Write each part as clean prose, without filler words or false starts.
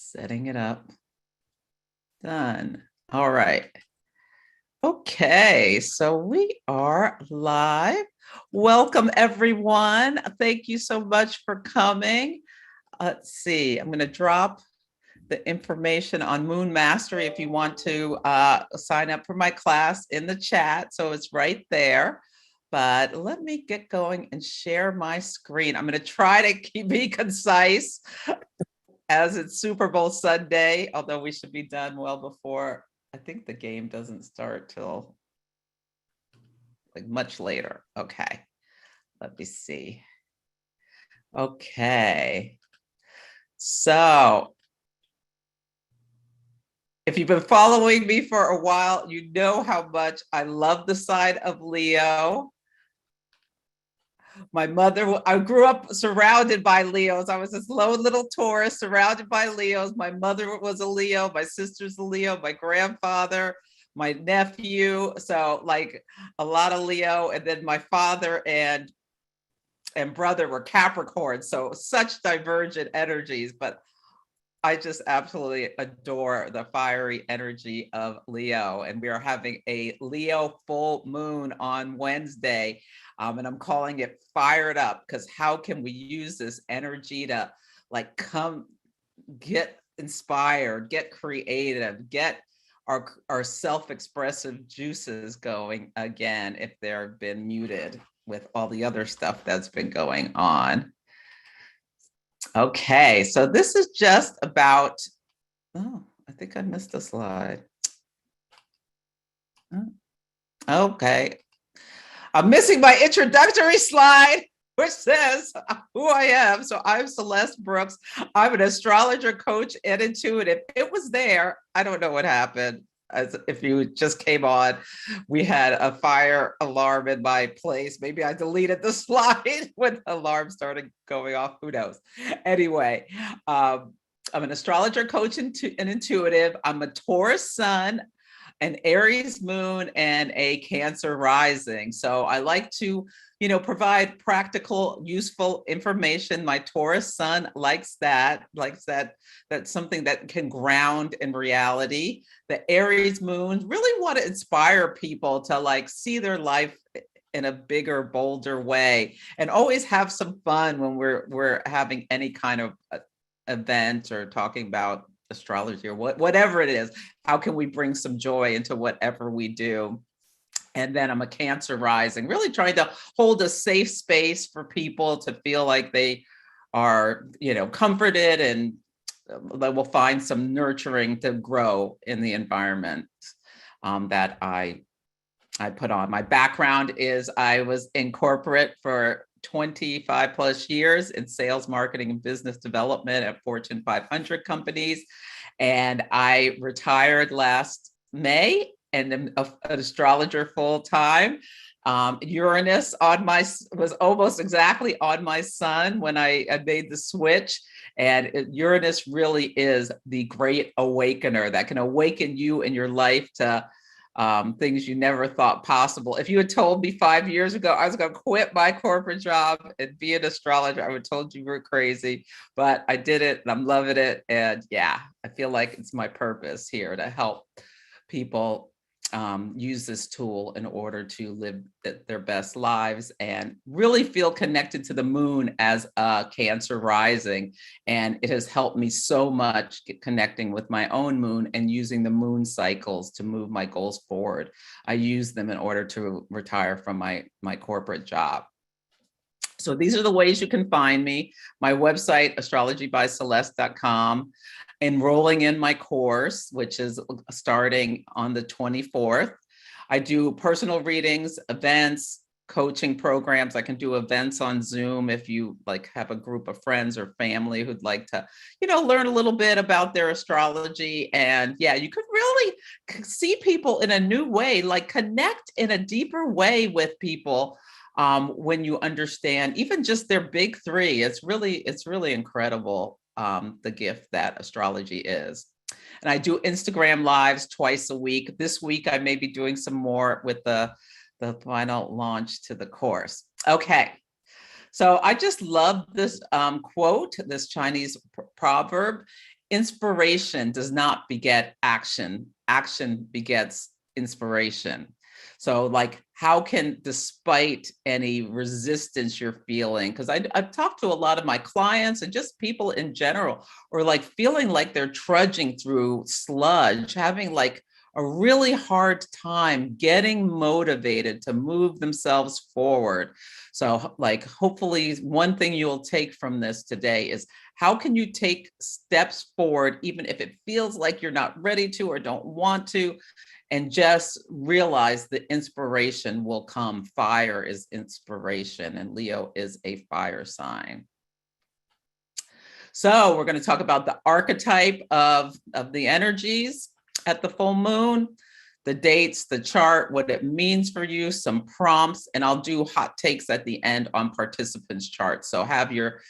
Setting it up. Done. All right. Okay, so we are live. Welcome, everyone. Thank you so much for coming. Let's see, I'm going to drop the information on Moon Mastery if you want to sign up for my class in the chat. So it's right there. But let me get going and share my screen. I'm going to try to be concise as it's Super Bowl Sunday, although we should be done well before. I think the game doesn't start till like much later. Okay, let me see. Okay, so if you've been following me for a while, you know how much I love the sign of Leo. My mother, I grew up surrounded by Leos. I was this lone little Taurus surrounded by Leos. My mother was a Leo, my sister's a Leo, my grandfather, my nephew. So like a lot of Leo. And then my father and brother were Capricorn. So such divergent energies, but I just absolutely adore the fiery energy of Leo. And we are having a Leo full moon on Wednesday. And I'm calling it Fired Up, because how can we use this energy to like come get inspired, get creative, get our self-expressive juices going again if they've been muted with all the other stuff that's been going on. Okay, so this is just about, oh, I think I missed a slide. Okay. I'm missing my introductory slide, which says who I am. So I'm Celeste Brooks. I'm an astrologer, coach, and intuitive. It was there. I don't know what happened. As if you just came on, we had a fire alarm in my place. Maybe I deleted the slide when the alarm started going off. Who knows? Anyway, I'm an astrologer, coach, and intuitive. I'm a Taurus sun, an Aries moon, and a Cancer rising. So I like to, provide practical, useful information. My Taurus sun likes that. That's something that can ground in reality. The Aries moon really want to inspire people to like see their life in a bigger, bolder way, and always have some fun when we're having any kind of event or talking about astrology or whatever it is. How can we bring some joy into whatever we do? And then I'm a Cancer rising, really trying to hold a safe space for people to feel like they are, comforted, and they will find some nurturing to grow in the environment that I put on. My background is I was in corporate for 25 plus years in sales, marketing, and business development at Fortune 500 companies. And I retired last May and am an astrologer full time. Uranus was almost exactly on my sun when I made the switch. And Uranus really is the great awakener that can awaken you in your life to things you never thought possible. If you had told me 5 years ago I was going to quit my corporate job and be an astrologer, I would have told you were crazy, but I did it and I'm loving it. And yeah, I feel like it's my purpose here to help people use this tool in order to live their best lives and really feel connected to the moon as a Cancer rising. And it has helped me so much connecting with my own moon and using the moon cycles to move my goals forward. I use them in order to retire from my corporate job. So these are the ways you can find me. My website, astrologybyceleste.com. Enrolling in my course, which is starting on the 24th. I do personal readings, events, coaching programs. I can do events on Zoom if you like have a group of friends or family who'd like to, learn a little bit about their astrology. And yeah, you could really see people in a new way, like connect in a deeper way with people when you understand even just their big three. It's really incredible. The gift that astrology is. And I do Instagram lives twice a week. This week, I may be doing some more with the final launch to the course. Okay. So I just love this quote, this Chinese proverb. inspiration does not beget action. Action begets inspiration. So like, how can, despite any resistance you're feeling, because I've talked to a lot of my clients and just people in general, or like feeling like they're trudging through sludge, having like a really hard time getting motivated to move themselves forward. So like, hopefully one thing you'll take from this today is, how can you take steps forward, even if it feels like you're not ready to or don't want to, and just realize the inspiration will come. Fire is inspiration, and Leo is a fire sign. So we're going to talk about the archetype of the energies at the full moon, the dates, the chart, what it means for you, some prompts, and I'll do hot takes at the end on participants' charts. So have your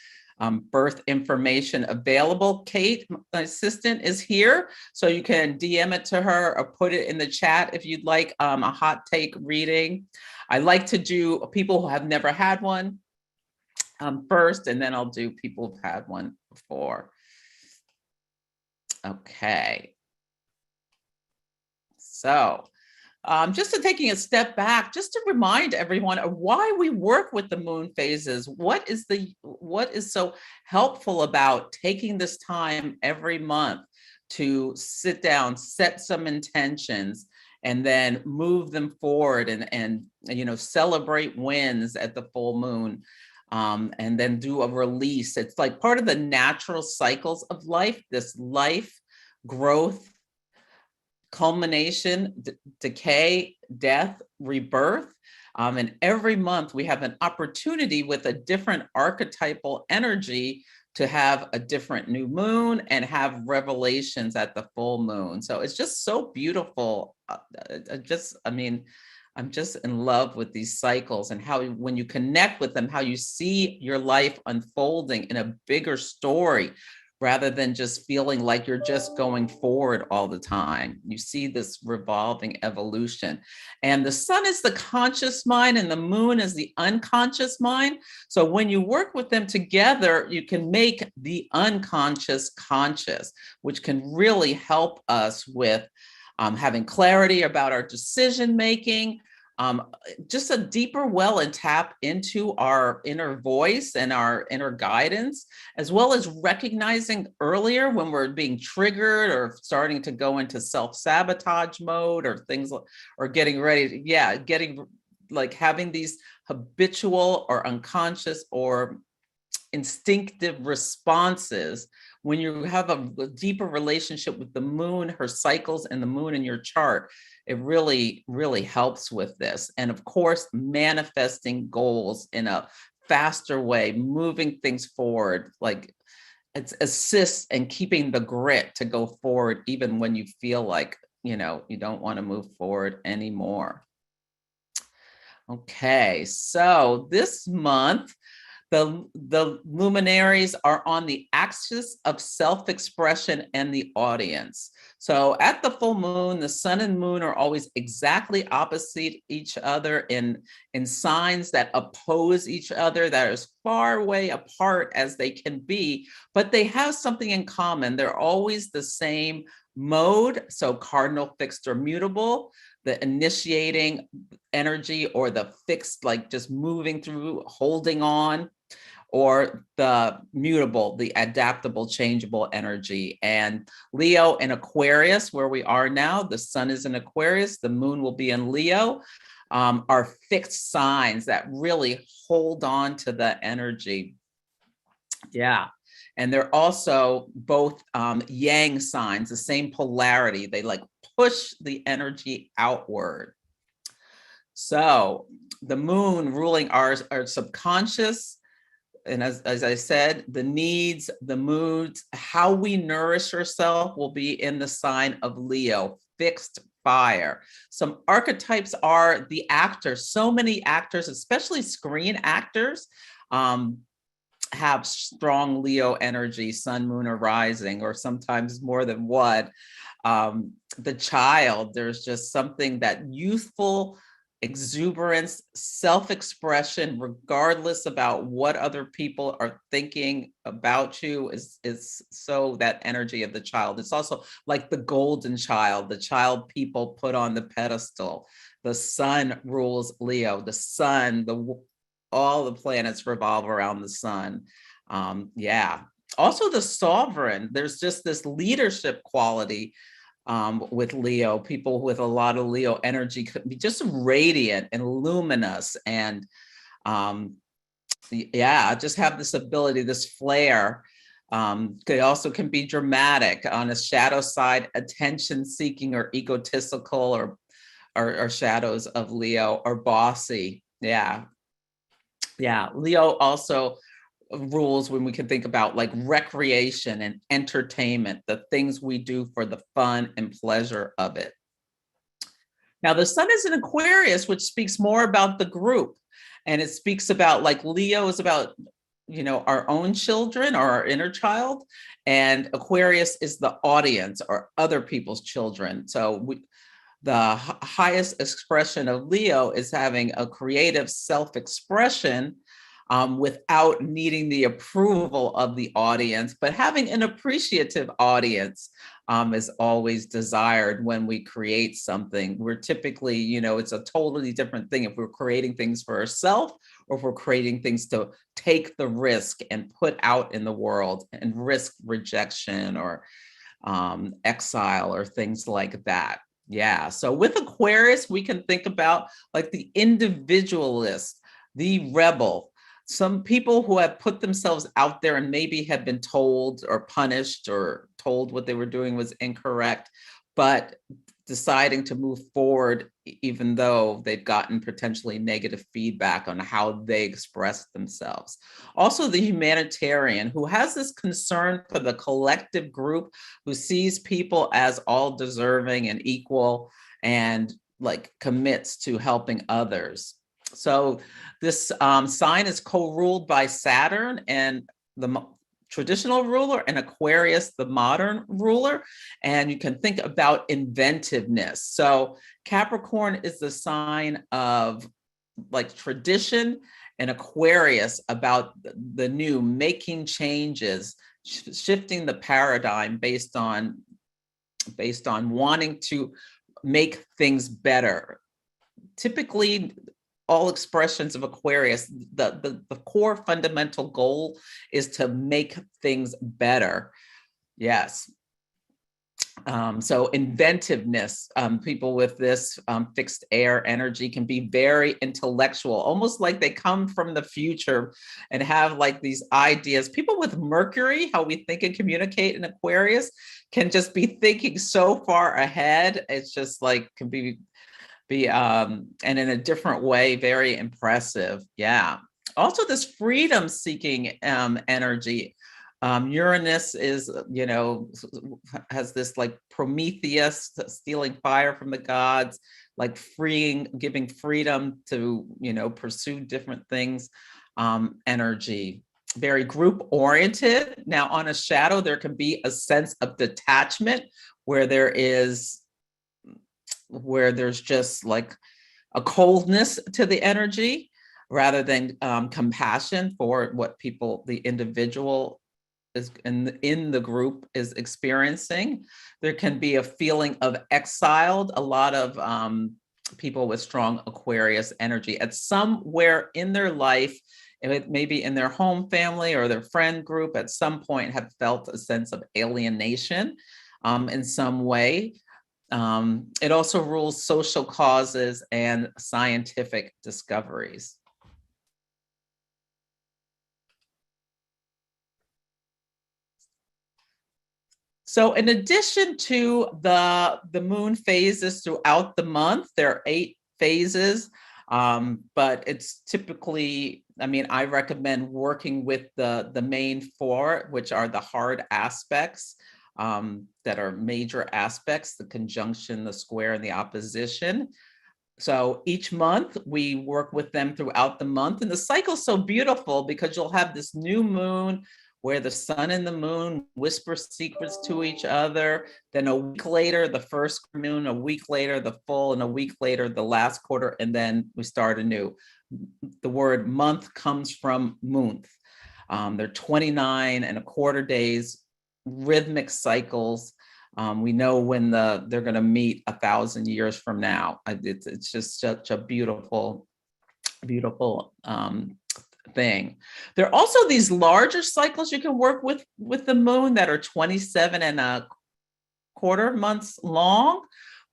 birth information available. Kate, my assistant, is here, so you can DM it to her or put it in the chat if you'd like a hot take reading. I like to do people who have never had one first, and then I'll do people who've had one before. Okay. So just to taking a step back, just to remind everyone of why we work with the moon phases. What is so helpful about taking this time every month to sit down, set some intentions, and then move them forward, and you know, celebrate wins at the full moon, and then do a release. It's like part of the natural cycles of life, this life, growth, culmination, decay, death, rebirth. And every month we have an opportunity with a different archetypal energy to have a different new moon and have revelations at the full moon. So it's just so beautiful. I'm just in love with these cycles, and how when you connect with them, how you see your life unfolding in a bigger story, rather than just feeling like you're just going forward all the time. You see this revolving evolution. And the sun is the conscious mind and the moon is the unconscious mind. So when you work with them together, you can make the unconscious conscious, which can really help us with having clarity about our decision making, just a deeper well and tap into our inner voice and our inner guidance, as well as recognizing earlier when we're being triggered or starting to go into self-sabotage mode, or things, or getting ready to, getting like having these habitual or unconscious or instinctive responses. When you have a deeper relationship with the moon, her cycles, and the moon in your chart, it really, really helps with this. And of course, manifesting goals in a faster way, moving things forward, like it assists in keeping the grit to go forward, even when you feel like, you know, you don't want to move forward anymore. Okay, so this month, the luminaries are on the axis of self-expression and the audience. So at the full moon, the sun and moon are always exactly opposite each other in signs that oppose each other, that are as far away apart as they can be, but they have something in common. They're always the same mode, so cardinal, fixed, or mutable, the initiating energy, or the fixed, like just moving through, holding on, or the mutable, the adaptable, changeable energy. And Leo and Aquarius, where we are now, the sun is in Aquarius, the moon will be in Leo, are fixed signs that really hold on to the energy. Yeah. And they're also both yang signs, the same polarity. They like push the energy outward. So the moon ruling our subconscious, and as I said, the needs, the moods, how we nourish ourselves will be in the sign of Leo, fixed fire. Some archetypes are the actors. So many actors, especially screen actors, have strong Leo energy, sun, moon, or rising, or sometimes more than one. The child, there's just something that youthful, exuberance, self-expression, regardless about what other people are thinking about you, is so that energy of the child. It's also like the golden child, the child people put on the pedestal. The sun rules Leo. The sun, all the planets revolve around the sun. Yeah. Also the sovereign, there's just this leadership quality with Leo. People with a lot of Leo energy could be just radiant and luminous, and yeah, just have this ability, this flair. They also can be dramatic on a shadow side, attention seeking or egotistical, or shadows of Leo, or bossy. Yeah. Yeah. Leo also rules when we can think about like recreation and entertainment, the things we do for the fun and pleasure of it. Now, the sun is in Aquarius, which speaks more about the group. And it speaks about, like, Leo is about, our own children or our inner child. And Aquarius is the audience or other people's children. So the highest expression of Leo is having a creative self-expression without needing the approval of the audience, but having an appreciative audience is always desired when we create something. We're typically, it's a totally different thing if we're creating things for ourselves, or if we're creating things to take the risk and put out in the world and risk rejection or exile or things like that. Yeah. So with Aquarius, we can think about like the individualist, the rebel, some people who have put themselves out there and maybe have been told or punished or told what they were doing was incorrect, but deciding to move forward, even though they've gotten potentially negative feedback on how they express themselves. Also, the humanitarian, who has this concern for the collective group, who sees people as all deserving and equal, and like commits to helping others. So this sign is co-ruled by Saturn and the traditional ruler, and Aquarius, the modern ruler. And you can think about inventiveness. So Capricorn is the sign of like tradition, and Aquarius about the new, making changes, shifting the paradigm based on wanting to make things better. Typically, all expressions of Aquarius, the core fundamental goal is to make things better. Yes. So inventiveness, people with this fixed air energy can be very intellectual, almost like they come from the future and have like these ideas. People with Mercury, how we think and communicate in Aquarius, can just be thinking so far ahead. It's just like, can be and in a different way, very impressive. Yeah. Also, this freedom seeking energy. Uranus is, has this like Prometheus stealing fire from the gods, like giving freedom to, pursue different things, energy. Very group oriented. Now, on a shadow, there can be a sense of detachment where there's just like a coldness to the energy rather than compassion for what the individual is in the group is experiencing. There can be a feeling of exiled. A lot of people with strong Aquarius energy at somewhere in their life, maybe in their home family or their friend group, at some point have felt a sense of alienation in some way. It also rules social causes and scientific discoveries. So in addition to the moon phases throughout the month, there are 8 phases, but it's typically, I recommend working with the main 4, which are the hard aspects. That are major aspects, the conjunction, the square, and the opposition. So each month we work with them throughout the month. And the cycle's so beautiful because you'll have this new moon where the sun and the moon whisper secrets to each other. Then a week later, the first moon, a week later, the full, and a week later, the last quarter, and then we start anew. The word month comes from month. They're 29 and a quarter days, rhythmic cycles. We know when they're going to meet 1,000 years from now. It's just such a beautiful thing. There are also these larger cycles you can work with the moon that are 27 and a quarter months long,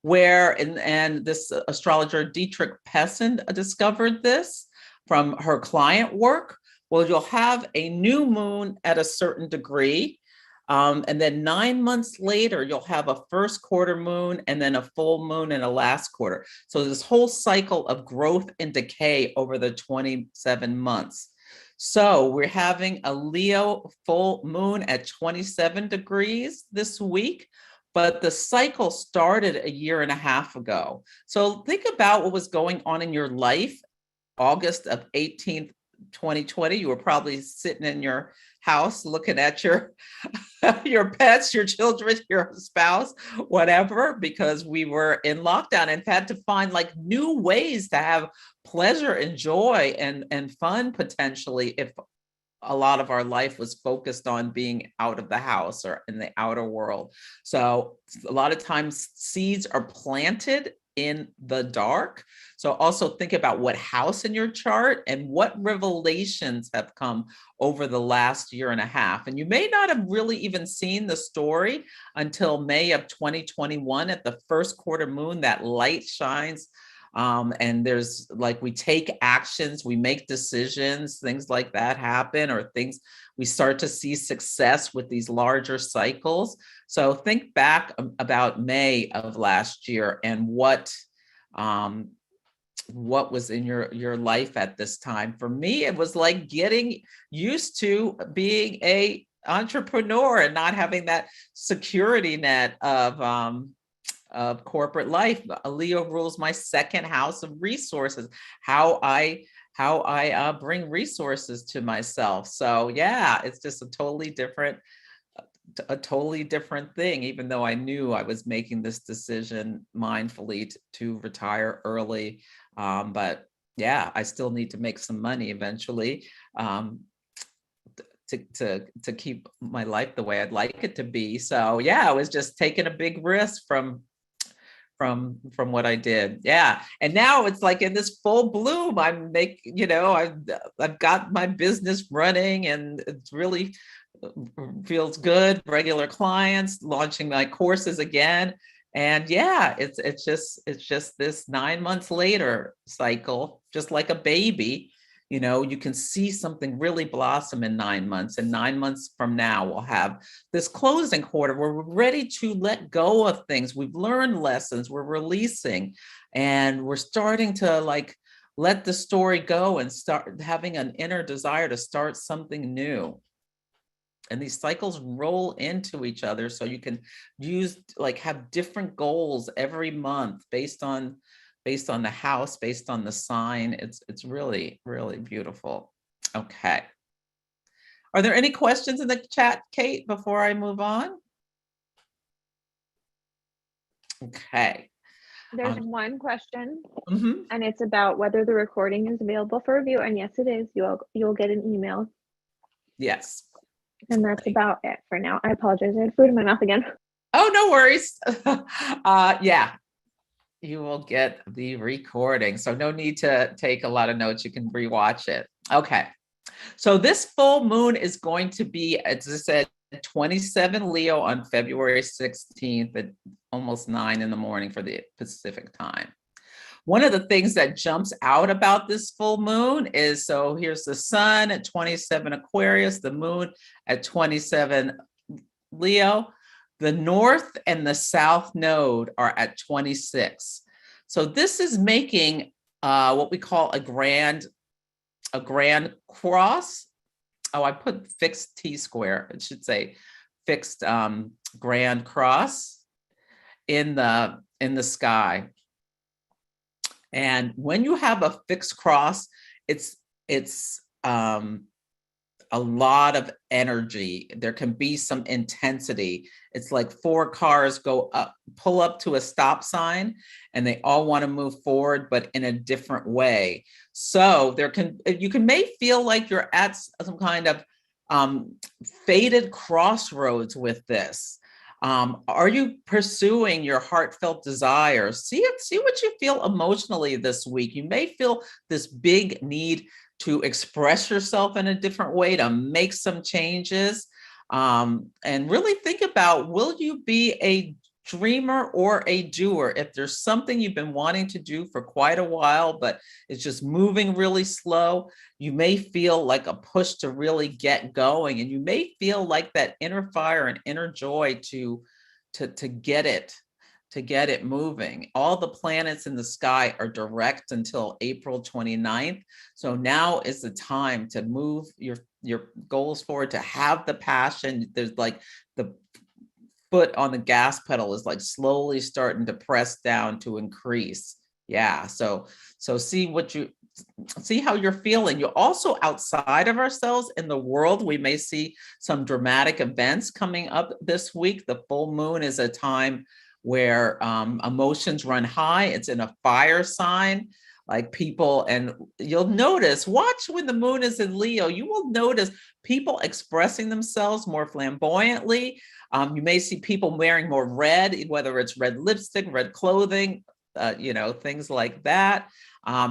where and this astrologer Dietrich Pessin discovered this from her client work. Well, you'll have a new moon at a certain degree. And then 9 months later, you'll have a first quarter moon and then a full moon in a last quarter. So this whole cycle of growth and decay over the 27 months. So we're having a Leo full moon at 27 degrees this week, but the cycle started a year and a half ago. So think about what was going on in your life. August of 18th, 2020, you were probably sitting in your house looking at your pets, your children, your spouse, whatever, because we were in lockdown and had to find like new ways to have pleasure and joy and fun potentially, if a lot of our life was focused on being out of the house or in the outer world. So a lot of times seeds are planted in the dark. So also think about what house in your chart and what revelations have come over the last year and a half. And you may not have really even seen the story until May of 2021 at the first quarter moon. That light shines. And there's like, we take actions, we make decisions, things like that happen, or things we start to see success with these larger cycles. So think back about May of last year and what was in your life at this time. For me, it was like getting used to being a entrepreneur and not having that security net of corporate life. Leo rules my second house of resources, how I bring resources to myself. So yeah, it's just a totally different thing, even though I knew I was making this decision mindfully to retire early. But yeah, I still need to make some money eventually to keep my life the way I'd like it to be. So yeah, I was just taking a big risk from what I did. Yeah. And now it's like in this full bloom, I'm making, I've got my business running and it's really feels good. Regular clients, launching my courses again. And yeah, it's just this 9 months later cycle, just like a baby. You can see something really blossom in 9 months, and 9 months from now, we'll have this closing quarter where we're ready to let go of things. We've learned lessons, we're releasing, and we're starting to like let the story go and start having an inner desire to start something new. And these cycles roll into each other. So you can have different goals every month based on the house, based on the sign. It's really, really beautiful. Okay. Are there any questions in the chat, Kate, before I move on? Okay. There's one question, and it's about whether the recording is available for review. And yes, it is. You'll get an email. Yes. And that's about it for now. I apologize. I had food in my mouth again. Oh, no worries. Yeah. You will get the recording. So no need to take a lot of notes. You can rewatch it. Okay. So this full moon is going to be, as I said, 27 Leo on February 16th at almost 9 in the morning for the Pacific time. One of the things that jumps out about this full moon is, so here's the sun at 27 Aquarius, the moon at 27 Leo. The north and the south node are at 26. So this is making what we call a grand cross. Oh, I put fixed T-square. It should say fixed grand cross in the sky. And when you have a fixed cross, it's a lot of energy. There can be some intensity. It's like 4 cars pull up to a stop sign, and they all want to move forward, but in a different way. So you may feel like you're at some kind of fated crossroads with this. Are you pursuing your heartfelt desires? See what you feel emotionally this week. You may feel this big need to express yourself in a different way, to make some changes, and really think about, will you be a dreamer or a doer? If there's something you've been wanting to do for quite a while, but it's just moving really slow, you may feel like a push to really get going, and you may feel like that inner fire and inner joy to get it moving. All the planets in the sky are direct until April 29th. So now is the time to move your goals forward, to have the passion. There's like the foot on the gas pedal is like slowly starting to press down to increase. Yeah. So see how you're feeling. You're also outside of ourselves in the world. We may see some dramatic events coming up this week. The full moon is a time where emotions run high. It's in a fire sign, like people, and you'll notice, watch when the moon is in Leo, you will notice people expressing themselves more flamboyantly. You may see people wearing more red, whether it's red lipstick, red clothing, things like that.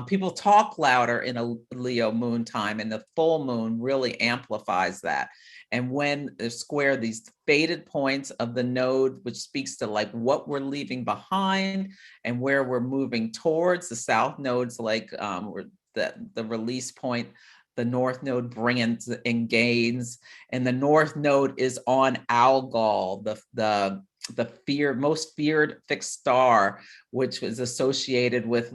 People talk louder in a Leo moon time, and the full moon really amplifies that. And when they square these faded points of the node, which speaks to like what we're leaving behind and where we're moving towards, the south node's like the release point, the north node brings and gains, and the north node is on Algol, the most feared fixed star, which was associated with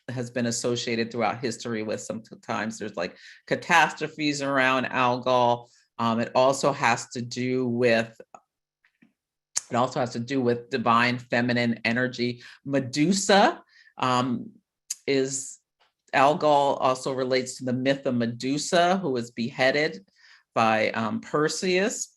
has been associated throughout history with, sometimes there's like catastrophes around Algol. It also has to do with divine feminine energy. Medusa is Algol also relates to the myth of Medusa, who was beheaded by Perseus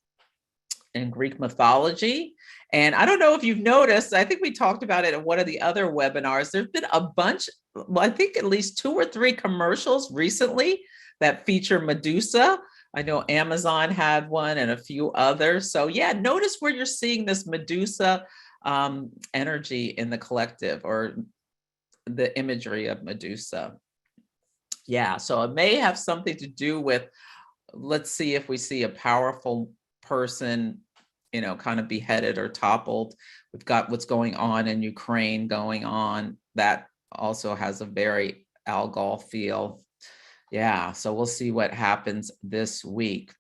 in Greek mythology. And I don't know if you've noticed, I think we talked about it in one of the other webinars, there's been a bunch, I think at least 2 or 3 commercials recently that feature Medusa. I know Amazon had one and a few others. So yeah, notice where you're seeing this Medusa energy in the collective, or the imagery of Medusa. Yeah, so it may have something to do with, let's see if we see a powerful person, kind of beheaded or toppled. We've got what's going on in Ukraine going on. That also has a very Algol feel. Yeah, so we'll see what happens this week.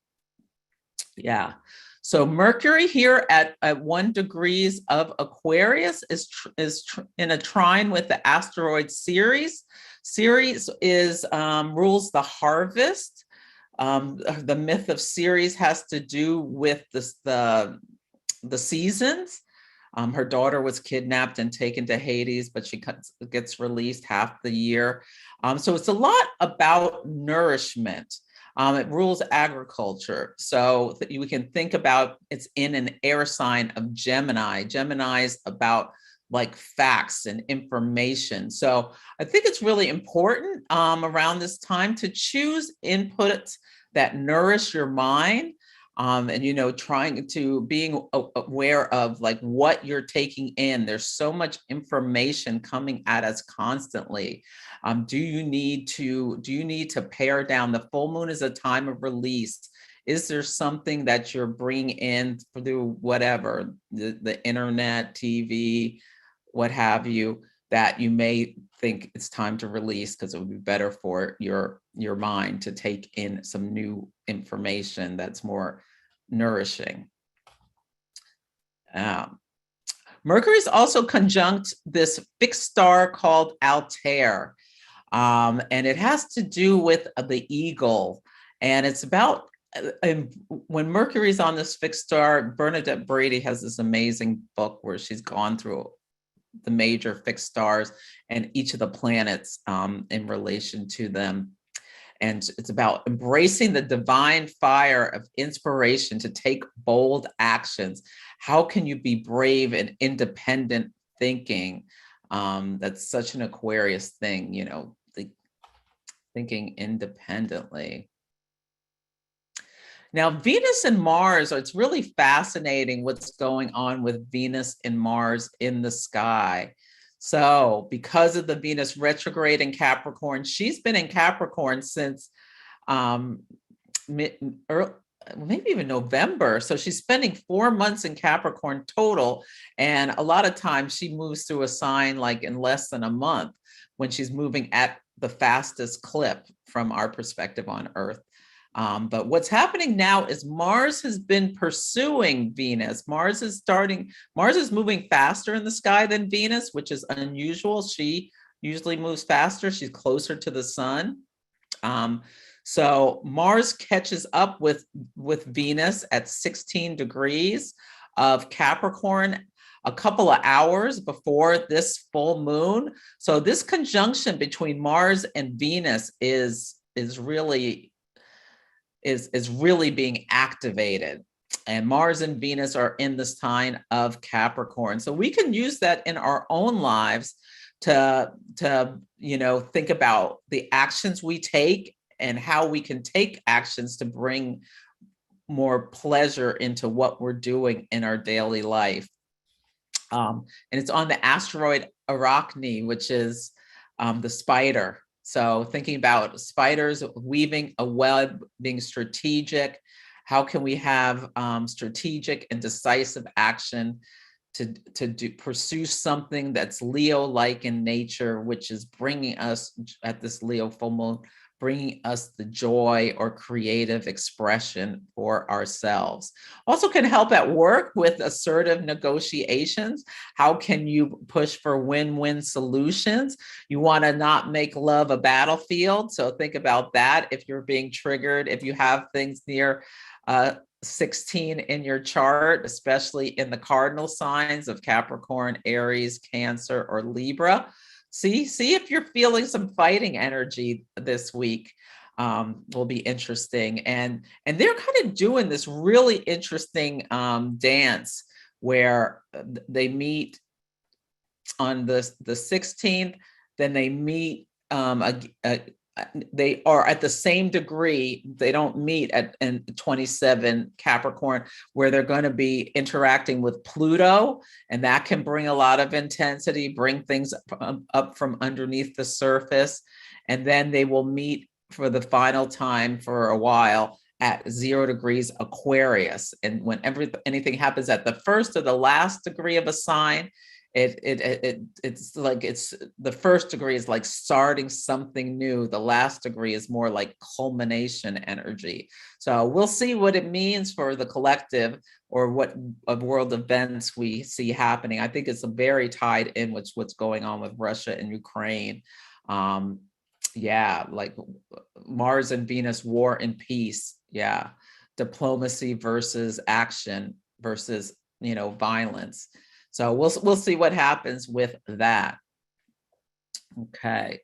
Yeah, so Mercury here at 1 degrees of Aquarius is in a trine with the asteroid Ceres. Ceres is rules the harvest. The myth of Ceres has to do with the seasons. Her daughter was kidnapped and taken to Hades, but she gets released half the year. So it's a lot about nourishment. It rules agriculture. So we can think about, it's in an air sign of Gemini. Gemini is about like facts and information. So I think it's really important around this time to choose inputs that nourish your mind. And trying to being aware of like what you're taking in. There's so much information coming at us constantly. Do you need to pare down? The full moon is a time of release. Is there something that you're bringing in through whatever, the internet, TV, what have you, that you may think it's time to release, because it would be better for your mind to take in some new information that's more nourishing. Mercury is also conjunct this fixed star called Altair, and it has to do with the eagle, and it's about when Mercury's on this fixed star. Bernadette Brady has this amazing book where she's gone through the major fixed stars and each of the planets in relation to them. And it's about embracing the divine fire of inspiration to take bold actions. How can you be brave and independent thinking? That's such an Aquarius thing, you know, thinking independently. Now, Venus and Mars, it's really fascinating what's going on with Venus and Mars in the sky. So because of the Venus retrograde in Capricorn, she's been in Capricorn since maybe even November. So she's spending 4 months in Capricorn total. And a lot of times she moves through a sign like in less than a month when she's moving at the fastest clip from our perspective on Earth. But what's happening now is Mars has been pursuing Venus. Mars is moving faster in the sky than Venus, which is unusual. She usually moves faster. She's closer to the sun. So Mars catches up with Venus at 16 degrees of Capricorn a couple of hours before this full moon. So this conjunction between Mars and Venus is really being activated. And Mars and Venus are in the sign of Capricorn. So we can use that in our own lives to think about the actions we take and how we can take actions to bring more pleasure into what we're doing in our daily life. And it's on the asteroid Arachne, which is the spider. So thinking about spiders weaving a web, being strategic, how can we have strategic and decisive action to pursue something that's Leo-like in nature, which is bringing us at this Leo full moon, bringing us the joy or creative expression for ourselves. Also can help at work with assertive negotiations. How can you push for win-win solutions? You want to not make love a battlefield. So think about that if you're being triggered, if you have things near 16 in your chart, especially in the cardinal signs of Capricorn, Aries, Cancer, or Libra. See if you're feeling some fighting energy this week. Will be interesting. And they're kind of doing this really interesting dance where they meet on the 16th, then they meet they are at the same degree. They don't meet in 27 Capricorn, where they're going to be interacting with Pluto, and that can bring a lot of intensity, bring things up from underneath the surface. And then they will meet for the final time for a while at 0 degrees Aquarius. And when anything happens at the first or the last degree of a sign, it's like the first degree is like starting something new. The last degree is more like culmination energy. So we'll see what it means for the collective or what of world events we see happening. I think it's very tied in with what's going on with Russia and Ukraine. Yeah, like Mars and Venus, war and peace. Yeah, diplomacy versus action versus violence. So we'll see what happens with that. Okay.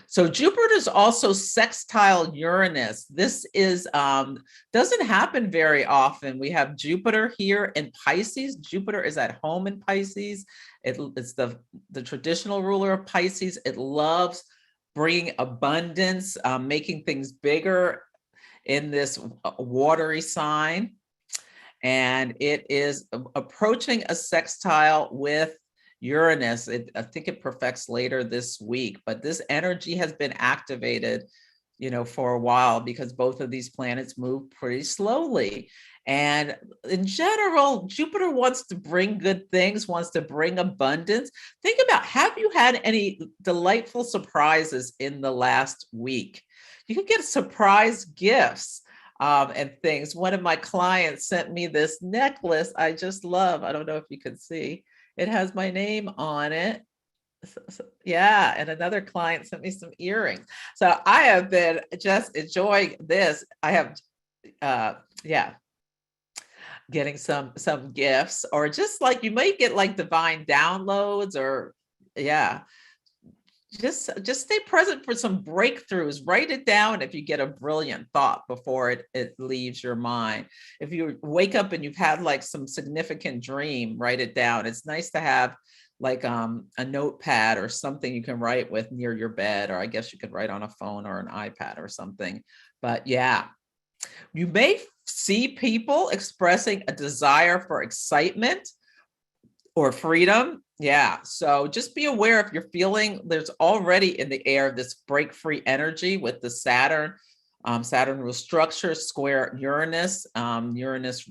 So Jupiter is also sextile Uranus. This is doesn't happen very often. We have Jupiter here in Pisces. Jupiter is at home in Pisces. It's the traditional ruler of Pisces. It loves bringing abundance, making things bigger in this watery sign. And it is approaching a sextile with Uranus. I think it perfects later this week, but this energy has been activated, for a while, because both of these planets move pretty slowly. And in general, Jupiter wants to bring good things, wants to bring abundance. Think about, have you had any delightful surprises in the last week? You can get surprise gifts. And things. One of my clients sent me this necklace I just love. I don't know if you can see. It has my name on it. Yeah, and another client sent me some earrings. So I have been just enjoying this. I have, getting some gifts, or just like you might get like divine downloads, or just stay present for some breakthroughs. Write it down if you get a brilliant thought before it leaves your mind. If you wake up and you've had like some significant dream, write it down. It's nice to have like a notepad or something you can write with near your bed, or I guess you could write on a phone or an iPad or something. But yeah, you may see people expressing a desire for excitement or freedom. Yeah. So just be aware if you're feeling there's already in the air this break free energy with the Saturn. Saturn will structure square Uranus. Uranus,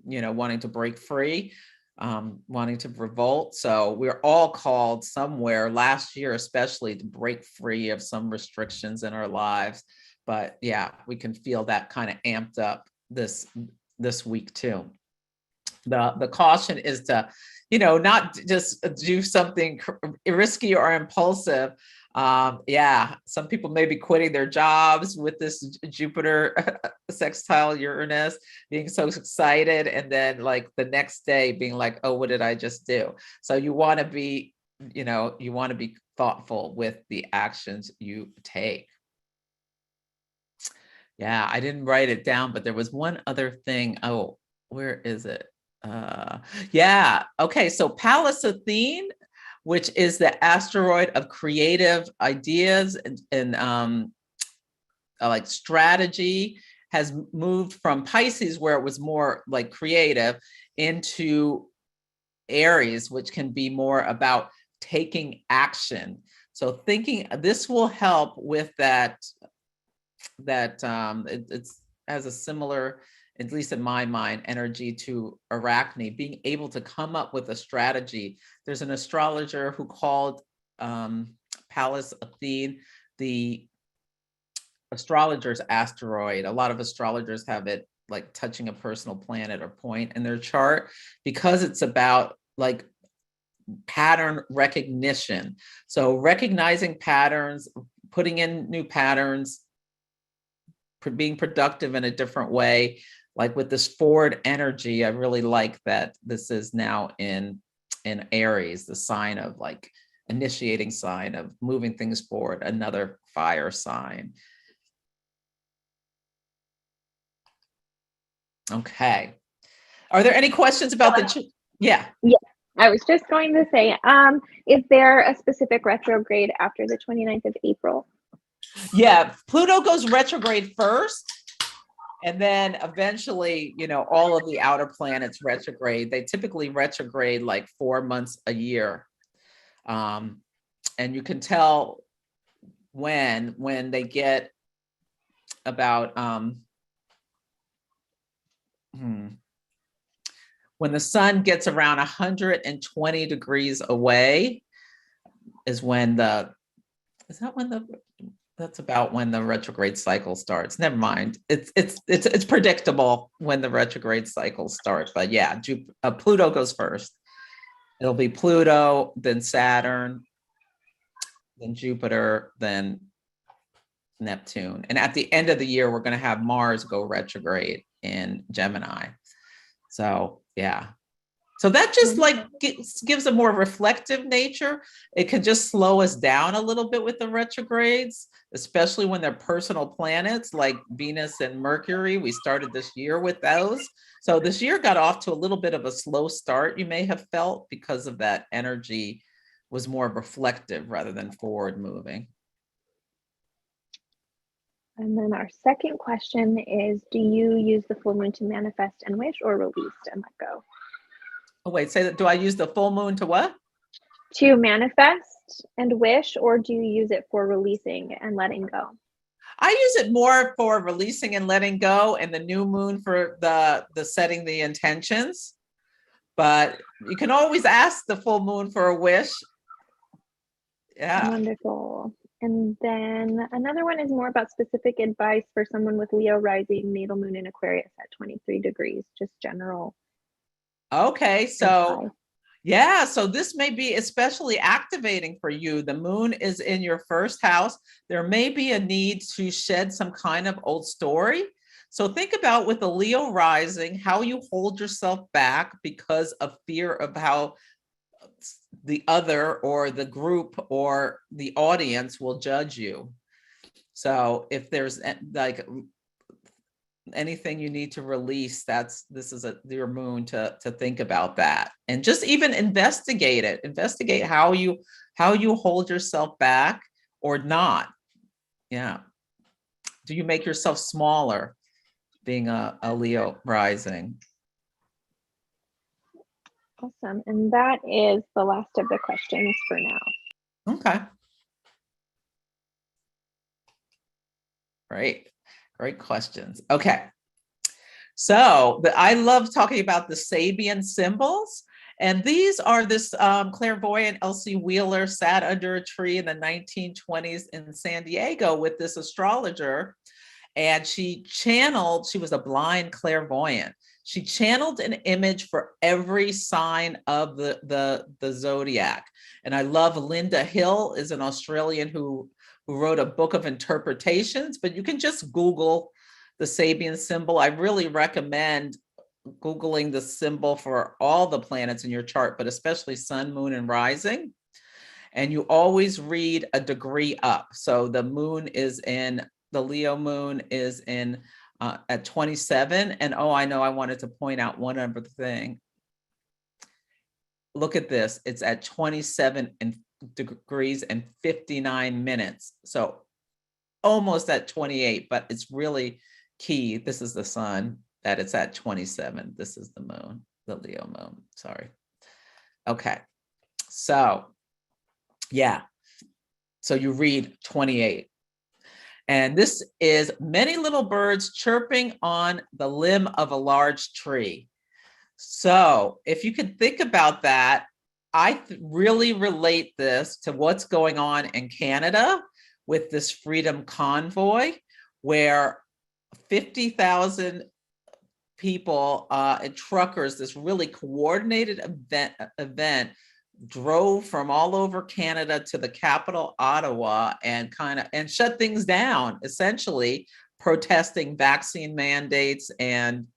wanting to break free, wanting to revolt. So we're all called somewhere last year, especially to break free of some restrictions in our lives. But yeah, we can feel that kind of amped up this week too. The caution is to, not just do something risky or impulsive. Yeah, some people may be quitting their jobs with this Jupiter sextile Uranus, being so excited, and then like the next day being like, oh, what did I just do? So you want to be, thoughtful with the actions you take. Yeah, I didn't write it down, but there was one other thing. Oh, where is it? Yeah. Okay. So Pallas Athene, which is the asteroid of creative ideas and like strategy, has moved from Pisces, where it was more like creative, into Aries, which can be more about taking action. So thinking this will help with that it's has a similar, at least in my mind, energy to Arachne, being able to come up with a strategy. There's an astrologer who called Pallas Athene the astrologer's asteroid. A lot of astrologers have it like touching a personal planet or point in their chart, because it's about like pattern recognition. So recognizing patterns, putting in new patterns, being productive in a different way. Like with this forward energy, I really like that this is now in Aries, the sign of like initiating sign of moving things forward, another fire sign. Okay. Are there any questions about yeah. I was just going to say, is there a specific retrograde after the 29th of April? Yeah, Pluto goes retrograde first, and then eventually, all of the outer planets retrograde. They typically retrograde like 4 months a year. And you can tell when they get about when the sun gets around 120 degrees away is when that's about when the retrograde cycle starts. Never mind. It's predictable when the retrograde cycle starts. But yeah, Pluto goes first. It'll be Pluto, then Saturn, then Jupiter, then Neptune. And at the end of the year, we're going to have Mars go retrograde in Gemini. So yeah. So that just like gives a more reflective nature. It can just slow us down a little bit with the retrogrades, especially when they're personal planets like Venus and Mercury. We started this year with those. So this year got off to a little bit of a slow start, you may have felt, because of that energy was more reflective rather than forward moving. And then our second question is, do you use the full moon to manifest and wish, or release and let go? Oh, wait, say that. Do I use the full moon to what? To manifest and wish, or do you use it for releasing and letting go? I use it more for releasing and letting go, and the new moon for the setting the intentions. But you can always ask the full moon for a wish. Yeah. Wonderful. And then another one is more about specific advice for someone with Leo rising, natal moon in Aquarius at 23 degrees, just general. Okay, so yeah, so this may be especially activating for you. The moon is in your first house. There may be a need to shed some kind of old story. So think about, with the Leo rising, how you hold yourself back because of fear of how the other or the group or the audience will judge you. So if there's like anything you need to release, this is your moon to think about that, and just even investigate it. Investigate how you hold yourself back or not. Yeah. Do you make yourself smaller being a Leo rising? Awesome. And that is the last of the questions for now. Okay. Great questions. Okay. So I love talking about the Sabian symbols. And these are this clairvoyant Elsie Wheeler sat under a tree in the 1920s in San Diego with this astrologer. And she was a blind clairvoyant. She channeled an image for every sign of the zodiac. And I love Linda Hill is an Australian who wrote a book of interpretations, but you can just Google the Sabian symbol. I really recommend Googling the symbol for all the planets in your chart, but especially sun, moon, and rising. And you always read a degree up. So the moon is in, the Leo moon is in at 27. And oh, I know I wanted to point out one other thing. Look at this. It's at 27 degrees and 59 minutes. So almost at 28, but it's really key. This is the sun that it's at 27. This is the moon, the Leo moon. Sorry. Okay. So yeah. So you read 28. And this is many little birds chirping on the limb of a large tree. So if you could think about that, I really relate this to what's going on in Canada with this Freedom Convoy, where 50,000 people and truckers, this really coordinated event drove from all over Canada to the capital, Ottawa, and shut things down, essentially protesting vaccine mandates and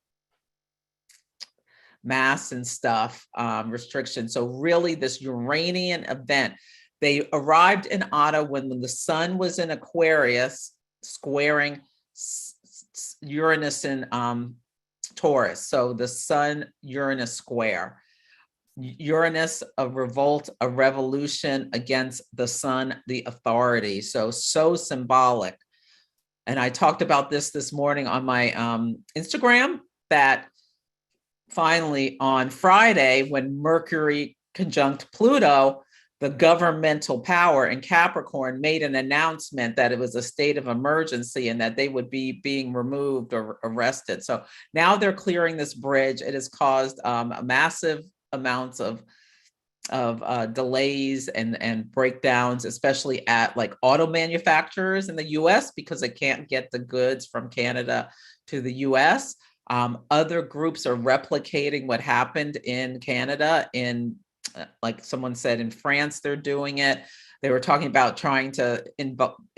masks and stuff, restrictions. So really this Uranian event, they arrived in Ottawa when the sun was in Aquarius, squaring Uranus in Taurus. So the sun Uranus square. Uranus, a revolt, a revolution against the sun, the authority. So symbolic. And I talked about this morning on my Instagram, that finally on Friday, when Mercury conjunct Pluto, the governmental power in Capricorn made an announcement that it was a state of emergency and that they would be being removed or arrested. So now they're clearing this bridge. It has caused massive amounts of delays and breakdowns, especially at like auto manufacturers in the US, because they can't get the goods from Canada to the US. Other groups are replicating what happened in Canada. In like someone said, in France, they're doing it. They were talking about trying to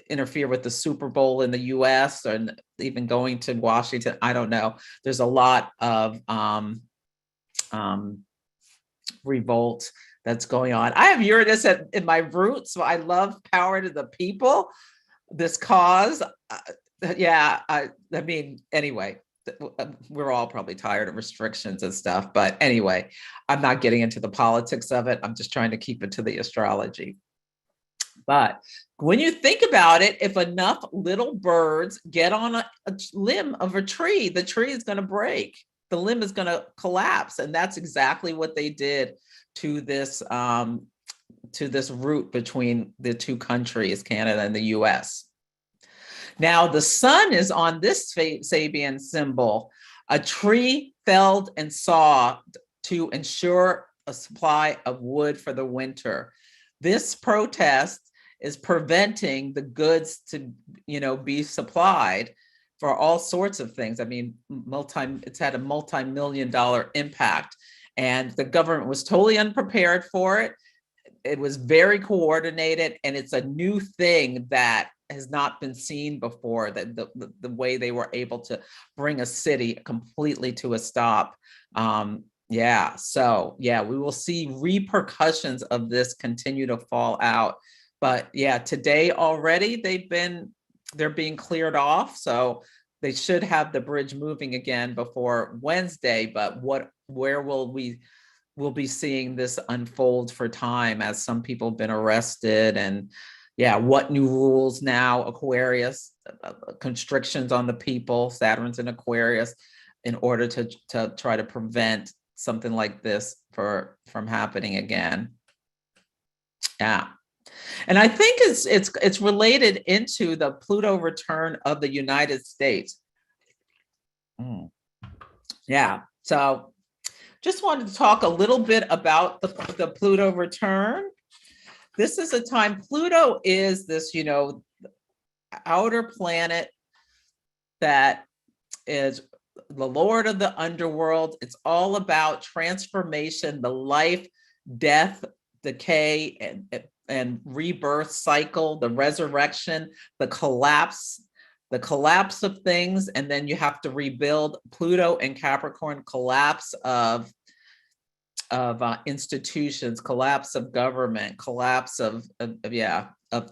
interfere with the Super Bowl in the US, and even going to Washington. I don't know. There's a lot of revolt that's going on. I have Uranus in my root, so I love power to the people, this cause. I mean, anyway, we're all probably tired of restrictions and stuff, but anyway, I'm not getting into the politics of it. I'm just trying to keep it to the astrology. But when you think about it, if enough little birds get on a limb of a tree, the tree is going to break. The limb is going to collapse. And that's exactly what they did to this route between the two countries, Canada and the US. Now, the sun is on this Sabian symbol, a tree felled and sawed to ensure a supply of wood for the winter. This protest is preventing the goods to, be supplied for all sorts of things. I mean, it's had a multi-million-dollar impact, and the government was totally unprepared for it. It was very coordinated, and it's a new thing that has not been seen before, that the way they were able to bring a city completely to a stop Yeah. So yeah, we will see repercussions of this continue to fall out. But yeah, today already they're being cleared off. So they should have the bridge moving again before Wednesday. But where we'll be seeing this unfold for time as some people have been arrested, and yeah, what new rules now, Aquarius, constrictions on the people, Saturn's in Aquarius, in order to try to prevent something like this from happening again. Yeah. And I think it's related into the Pluto return of the United States. Yeah. So just wanted to talk a little bit about the Pluto return. This is a time, Pluto is this, outer planet that is the lord of the underworld. It's all about transformation, the life, death, decay, and rebirth cycle, the resurrection, the collapse of things, and then you have to rebuild. Pluto and Capricorn, collapse of institutions, collapse of government, collapse of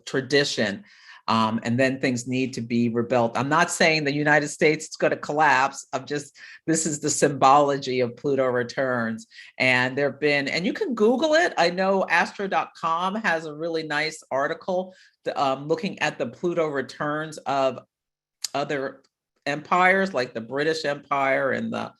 tradition. And then things need to be rebuilt. I'm not saying the United States is going to collapse. This is the symbology of Pluto returns. And and you can Google it. I know astro.com has a really nice article looking at the Pluto returns of other empires, like the British Empire and the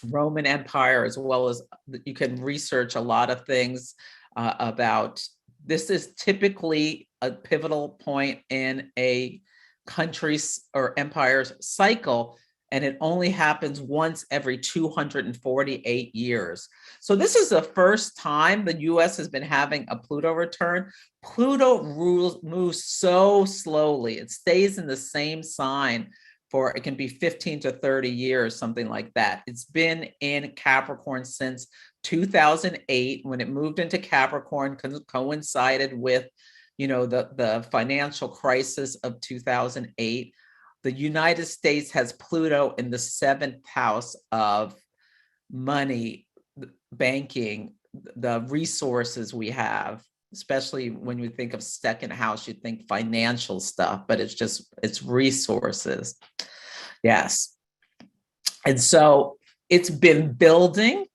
Roman Empire, as well as you can research a lot of things about. This is typically a pivotal point in a country's or empire's cycle, and it only happens once every 248 years. So this is the first time the US has been having a Pluto return. Pluto moves so slowly. It stays in the same sign for, it can be 15 to 30 years, something like that. It's been in Capricorn since 2008, when it moved into Capricorn, coincided with, the financial crisis of 2008. The United States has Pluto in the seventh house of money, banking, the resources we have, especially when you think of second house, you think financial stuff, but it's resources. Yes. And so it's been building.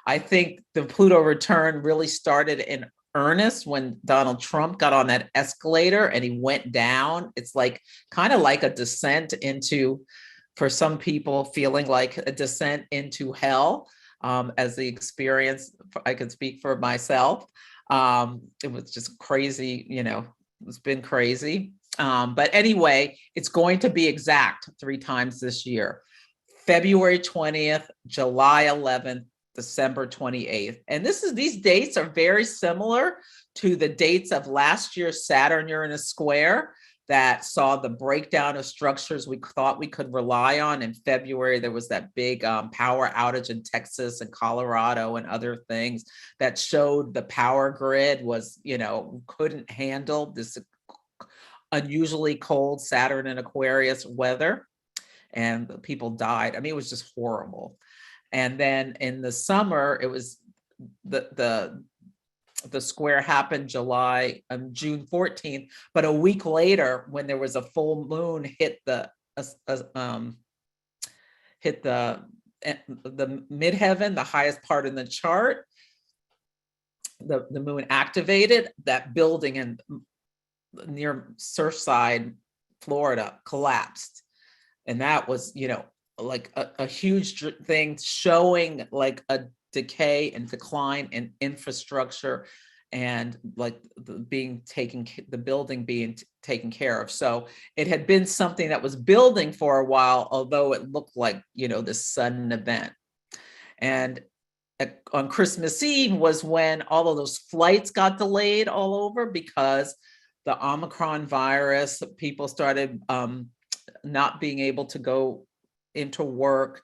I think the Pluto return really started in earnest when Donald Trump got on that escalator and he went down. It's kind of like a descent into, for some people, feeling like a descent into hell. As the experience, I can speak for myself. It was just crazy, it's been crazy. But anyway, it's going to be exact 3 times this year: February 20th, July 11th, December 28th. And these dates are very similar to the dates of last year's Saturn-Uranus square that saw the breakdown of structures we thought we could rely on. In February, there was that big power outage in Texas and Colorado and other things that showed the power grid was, couldn't handle this unusually cold Saturn and Aquarius weather, and people died. I mean, it was just horrible. And then in the summer, it was the square happened June 14th, but a week later, when there was a full moon hit the midheaven, the highest part in the chart, the moon activated, that building in near Surfside, Florida, collapsed. And that was, like a huge thing, showing like a decay and decline in infrastructure, and like the building being taken care of. So it had been something that was building for a while, although it looked like, this sudden event. And on Christmas Eve was when all of those flights got delayed all over, because the Omicron virus, people started not being able to go into work.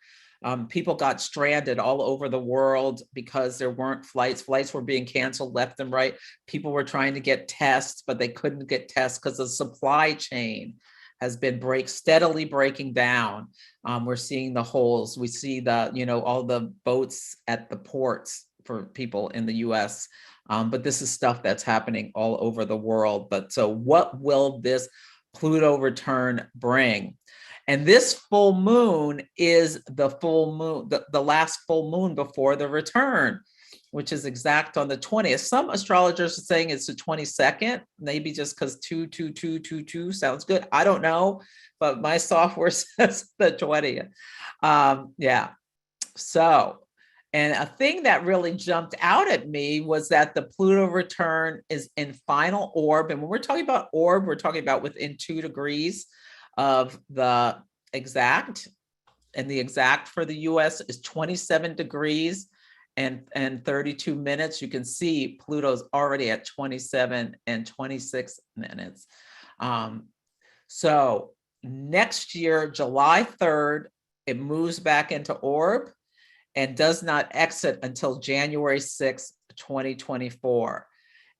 People got stranded all over the world because there weren't flights. Flights were being canceled left and right. People were trying to get tests, but they couldn't get tests because of the supply chain. has been steadily breaking down. We're seeing the holes. We see the, all the boats at the ports for people in the US. But this is stuff that's happening all over the world. But so what will this Pluto return bring? And this full moon is the full moon, the last full moon before the return, which is exact on the 20th. Some astrologers are saying it's the 22nd, maybe just because 22222 sounds good. I don't know, but my software says the 20th. Yeah. So, and a thing that really jumped out at me was that the Pluto return is in final orb. And when we're talking about orb, we're talking about within 2 degrees of the exact. And the exact for the US is 27 degrees and 32 minutes. You can see Pluto's already at 27 and 26 minutes. So next year, July 3rd, it moves back into orb and does not exit until January 6th, 2024.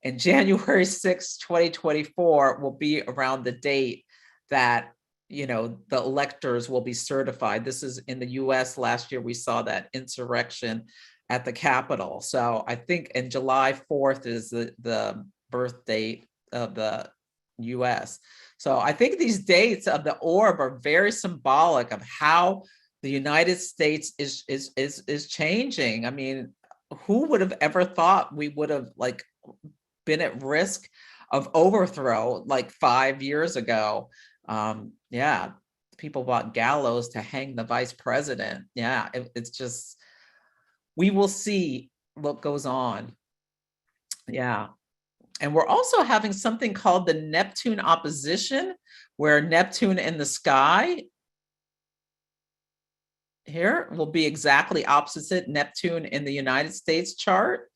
And January 6th, 2024 will be around the date that, the electors will be certified. This is in the US. Last year, we saw that insurrection at the Capitol. So I think in July 4th is the birth date of the US. So I think these dates of the orb are very symbolic of how the United States is changing. I mean, who would have ever thought we would have been at risk of overthrow 5 years ago? Yeah, people bought gallows to hang the vice president. Yeah, it's just, we will see what goes on. Yeah. And we're also having something called the Neptune Opposition, where Neptune in the sky here will be exactly opposite Neptune in the United States chart.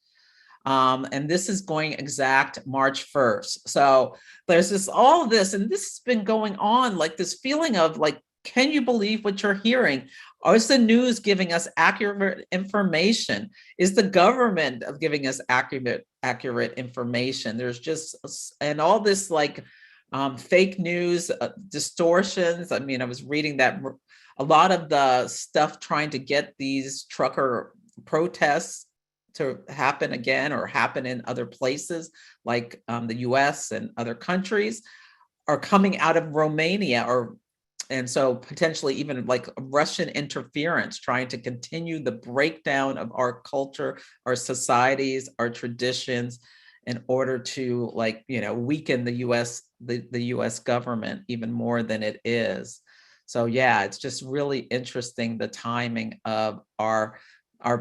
And this is going exact March 1st. So there's all of this, and this has been going on, this feeling of can you believe what you're hearing? Or is the news giving us accurate information? Is the government giving us accurate information? There's just, and all this fake news, distortions. I mean, I was reading that a lot of the stuff trying to get these trucker protests to happen again or happen in other places like the US and other countries are coming out of Romania, and so potentially even Russian interference, trying to continue the breakdown of our culture, our societies, our traditions, in order to weaken the US government even more than it is. So yeah, it's just really interesting, the timing of our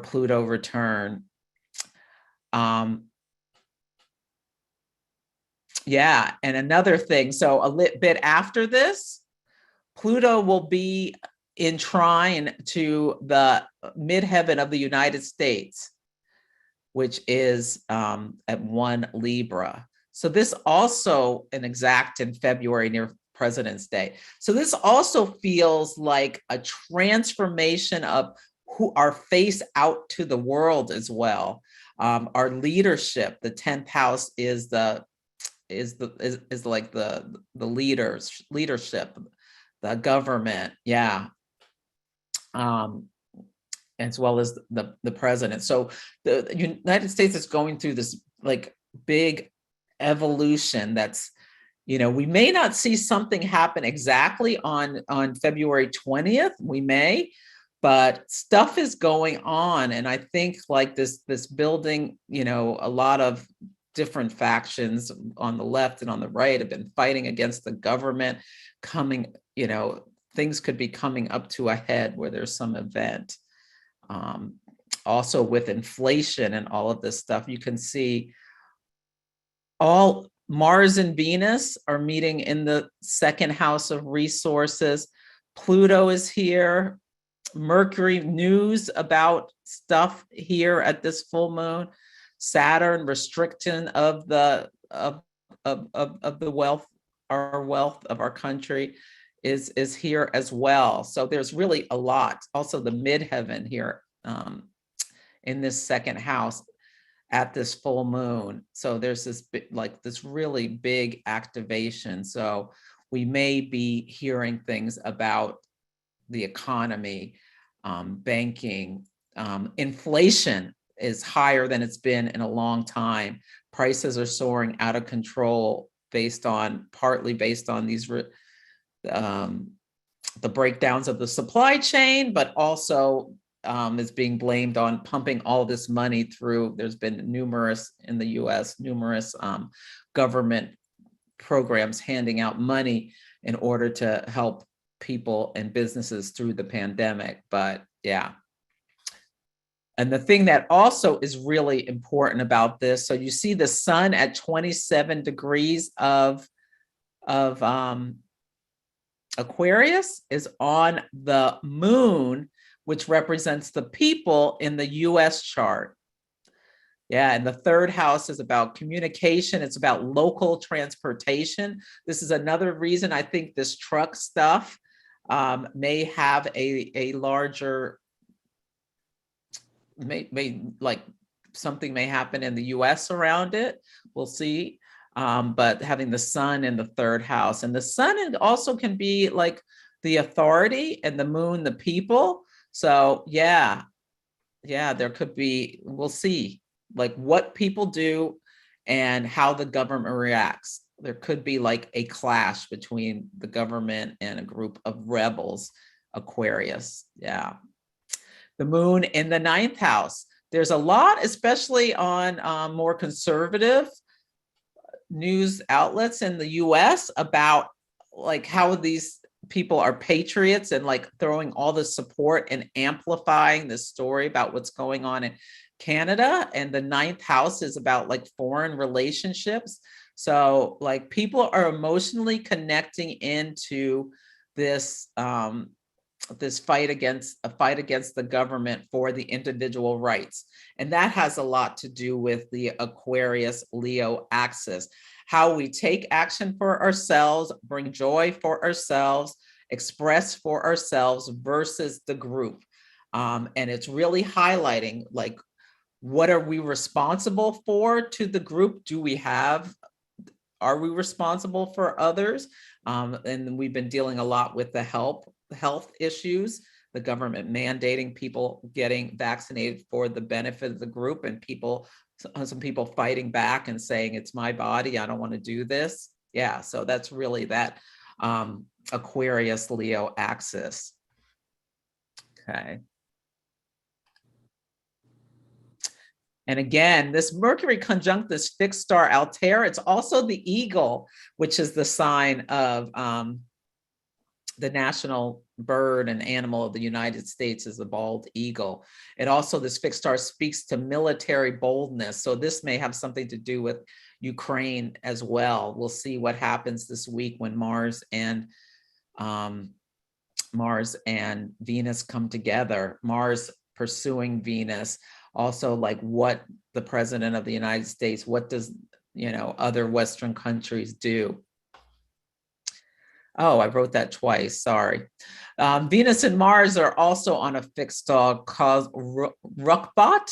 Pluto return. Yeah, and another thing, so a little bit after this, Pluto will be in trine to the midheaven of the United States, which is at 1 Libra. So this also an exact in February near President's Day. So this also feels like a transformation of who our face out to the world as well. Our leadership, the 10th house is like the leadership, the government, yeah, as well as the president. So the United States is going through this big evolution. That's, we may not see something happen exactly on February 20th. We may, but stuff is going on, and I think this building, a lot of different factions on the left and on the right have been fighting against the government. Coming, things could be coming up to a head where there's some event. Also with inflation and all of this stuff, you can see all Mars and Venus are meeting in the 2nd house of resources. Pluto is here. Mercury, news about stuff here at this full moon. Saturn, restriction of the wealth, our wealth of our country is here as well. So there's really a lot. Also the midheaven here in this 2nd house at this full moon. So there's this this really big activation. So we may be hearing things about the economy, banking, inflation is higher than it's been in a long time. Prices are soaring out of control partly based on these the breakdowns of the supply chain, but also is being blamed on pumping all this money through. There's been numerous in the US, numerous government programs handing out money in order to help people and businesses through the pandemic. But yeah. And the thing that also is really important about this, so you see the sun at 27 degrees of Aquarius is on the moon, which represents the people in the US chart. Yeah, and the third house is about communication. It's about local transportation. This is another reason I think this truck stuff may have a larger, like something may happen in the US around it. We'll see. But having the sun in the third house, and the sun also can be like the authority, and the moon, the people. So yeah, there could be, we'll see, like what people do and how the government reacts. There could be like a clash between the government and a group of rebels, Aquarius. Yeah. The moon in the ninth house. There's a lot, especially on more conservative news outlets in the US, about like how these people are patriots and like throwing all the support and amplifying the story about what's going on in Canada. And the ninth house is about like foreign relationships. So like people are emotionally connecting into this this fight against the government for the individual rights. And that has a lot to do with the Aquarius Leo axis, how we take action for ourselves, bring joy for ourselves, express for ourselves versus the group. And it's really highlighting like, what are we responsible for to the group? Are we responsible for others? And we've been dealing a lot with the health issues, the government mandating people getting vaccinated for the benefit of the group, and some people fighting back and saying, it's my body, I don't want to do this. Yeah, so that's really that Aquarius Leo axis. Okay. And again, this Mercury conjunct this fixed star Altair, it's also the eagle, which is the sign of the national bird and animal of the United States is the bald eagle. And also this fixed star speaks to military boldness. So this may have something to do with Ukraine as well. We'll see what happens this week when Mars and Venus come together. Mars pursuing Venus. Also, like what the president of the United States, what does, other Western countries do? Oh, I wrote that twice, sorry. Venus and Mars are also on a fixed star called Rukbat.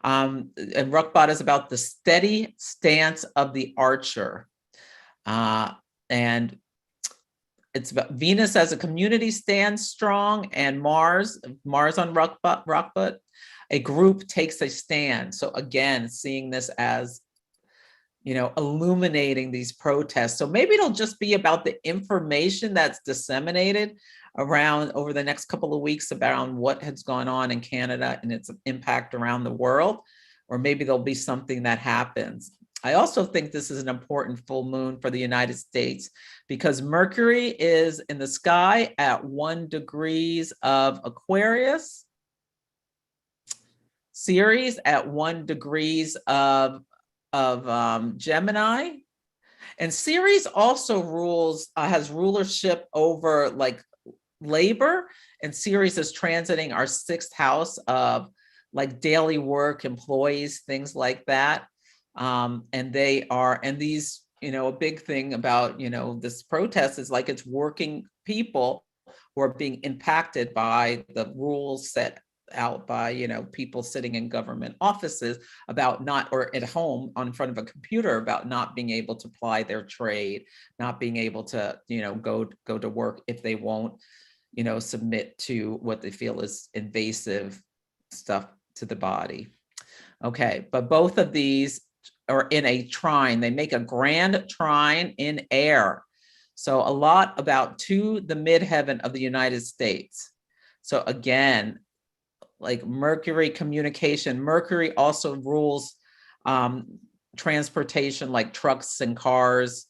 And Rukbat is about the steady stance of the archer. And it's about Venus as a community stands strong, and Mars on Rukbat, a group takes a stand. So again, seeing this as, illuminating these protests. So maybe it'll just be about the information that's disseminated around over the next couple of weeks around what has gone on in Canada and its impact around the world, or maybe there'll be something that happens. I also think this is an important full moon for the United States because Mercury is in the sky at 1 degrees of Aquarius, Ceres at 1 degrees of Gemini, and Ceres also has rulership over like labor, and Ceres is transiting our 6th house of like daily work, employees, things like that. And these, a big thing about, this protest is like it's working people who are being impacted by the rules set out by, you know, people sitting in government offices about not, or at home on front of a computer, about not being able to ply their trade, not being able to, you know, go to work if they won't, you know, submit to what they feel is invasive stuff to the body. Okay, but both of these are in a trine. They make a grand trine in air. So a lot about to the midheaven of the United States. So again, like Mercury communication. Mercury also rules transportation, like trucks and cars.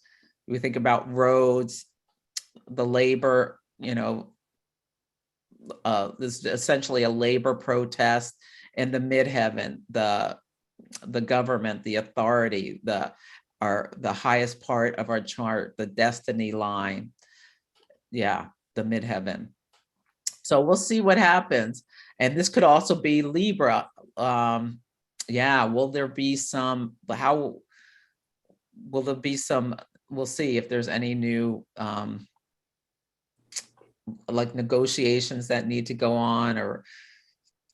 We think about roads, the labor, you know, this is essentially a labor protest. And the midheaven, the government, the authority, the highest part of our chart, the destiny line. Yeah, the midheaven. So we'll see what happens. And this could also be Libra. Yeah, will there be some, how will there be some, we'll see if there's any new like negotiations that need to go on,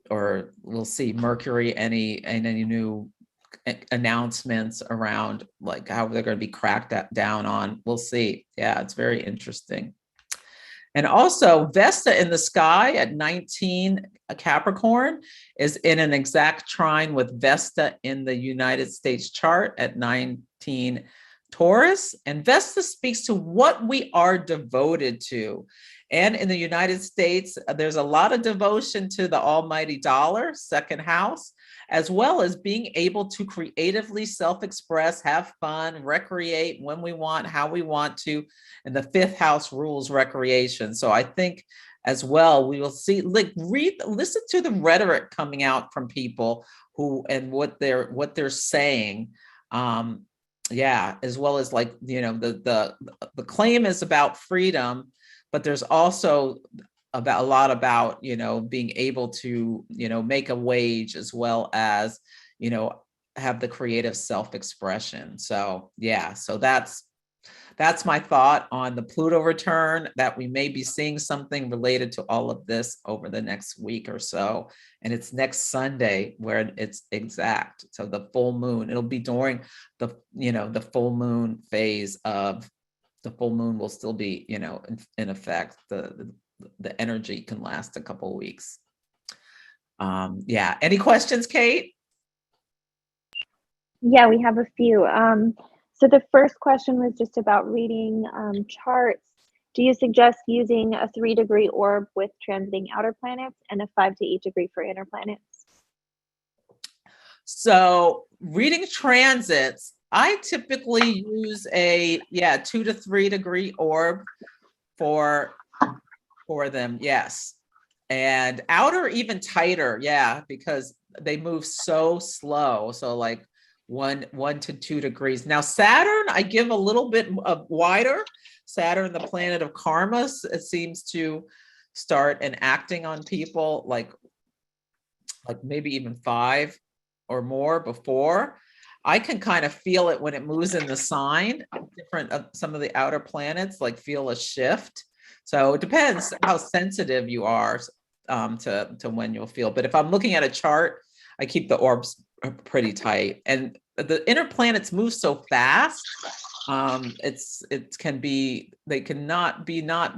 or we'll see Mercury, any new announcements around like how they're going to be cracked down on. We'll see. Yeah, it's very interesting. And also Vesta in the sky at 19 Capricorn is in an exact trine with Vesta in the United States chart at 19 Taurus. And Vesta speaks to what we are devoted to. And in the United States, there's a lot of devotion to the almighty dollar, second house, as well as being able to creatively self-express, have fun, recreate when we want, how we want to. And the fifth house rules recreation. So I think as well, we will see, like, listen to the rhetoric coming out from people who, and what they're saying. Yeah, as well as, like, you know, the claim is about freedom, but there's also about a lot about, you know, being able to, you know, make a wage, as well as, you know, have the creative self-expression. So yeah, so that's my thought on the Pluto return, that we may be seeing something related to all of this over the next week or so. And it's next Sunday where it's exact. So the full moon, it'll be during the, you know, the full moon phase of, the full moon will still be, you know, in effect. The energy can last a couple of weeks. Yeah. Any questions, Kate? Yeah, we have a few. So the first question was just about reading charts. Do you suggest using a 3-degree orb with transiting outer planets and a 5 to 8 degree for inner planets? So reading transits, I typically use a 2 to 3 degree orb for them. Yes. And outer even tighter. Yeah, because they move so slow. So like 1 to 2 degrees. Now Saturn, I give a little bit of wider. Saturn, the planet of karma, it seems to start and acting on people like maybe even 5 or more before. I can kind of feel it when it moves in the sign. Different some of the outer planets, like, feel a shift. So it depends how sensitive you are to when you'll feel. But if I'm looking at a chart, I keep the orbs pretty tight. And the inner planets move so fast. It can be, they cannot be, not,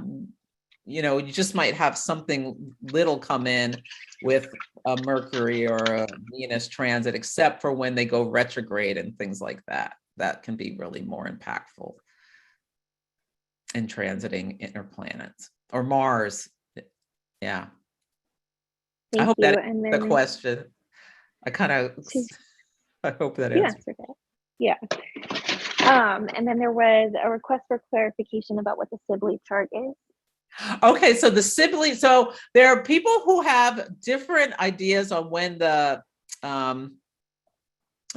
you know, you just might have something little come in with a Mercury or a Venus transit, except for when they go retrograde and things like that. That can be really more impactful in transiting inner planets, or Mars. Yeah. Thank I hope you. that And is then the question. I hope that you answers. answered it. Yeah. And then there was a request for clarification about what the Sibley chart is. Okay, so the sibling, so there are people who have different ideas on when the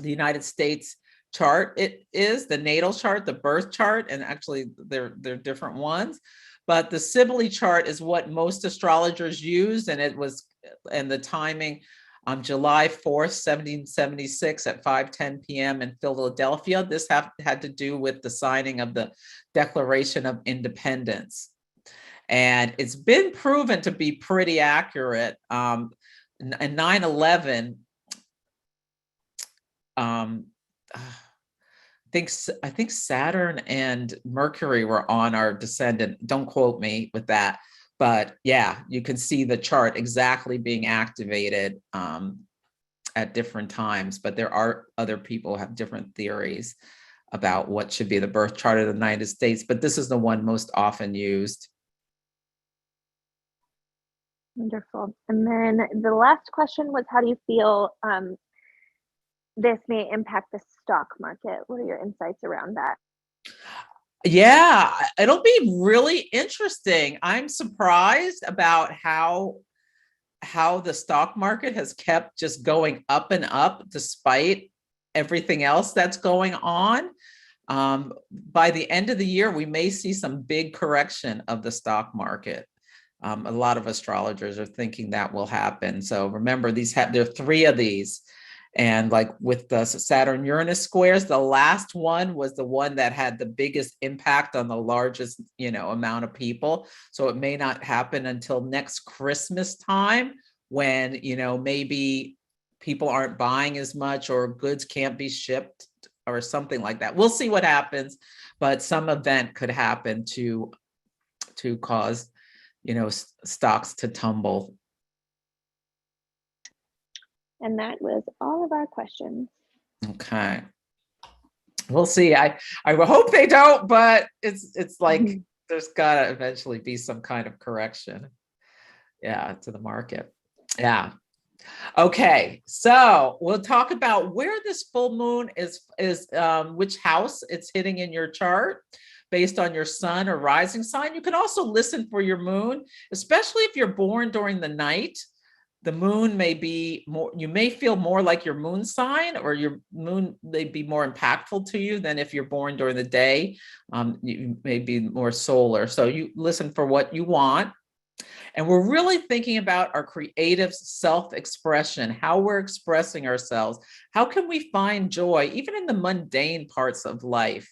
United States chart it is, the natal chart, the birth chart, and actually they're different ones. But the Sibley chart is what most astrologers use, and the timing on July 4th, 1776 at 5:10 p.m. in Philadelphia. This had to do with the signing of the Declaration of Independence. And it's been proven to be pretty accurate. and 9/11, um, I think Saturn and Mercury were on our descendant. Don't quote me with that, but yeah, you can see the chart exactly being activated at different times. But there are other people who have different theories about what should be the birth chart of the United States, but this is the one most often used. Wonderful. And then the last question was, how do you feel this may impact the stock market? What are your insights around that? Yeah, it'll be really interesting. I'm surprised about how the stock market has kept just going up and up despite everything else that's going on. By the end of the year, we may see some big correction of the stock market. A lot of astrologers are thinking that will happen. So remember, there are three of these. And like with the Saturn Uranus squares, the last one was the one that had the biggest impact on the largest, amount of people. So it may not happen until next Christmas time, when, maybe people aren't buying as much or goods can't be shipped or something like that. We'll see what happens, but some event could happen to cause, stocks to tumble. And that was all of our questions. Okay. We'll see. I hope they don't, but it's like there's gotta eventually be some kind of correction. Yeah, to the market. Yeah. Okay, so we'll talk about where this full moon is which house it's hitting in your chart based on your sun or rising sign. You can also listen for your moon, especially if you're born during the night. The moon may be more, you may feel more like your moon sign, or your moon may be more impactful to you than if you're born during the day. You may be more solar. So you listen for what you want. And we're really thinking about our creative self-expression, how we're expressing ourselves. How can we find joy, even in the mundane parts of life?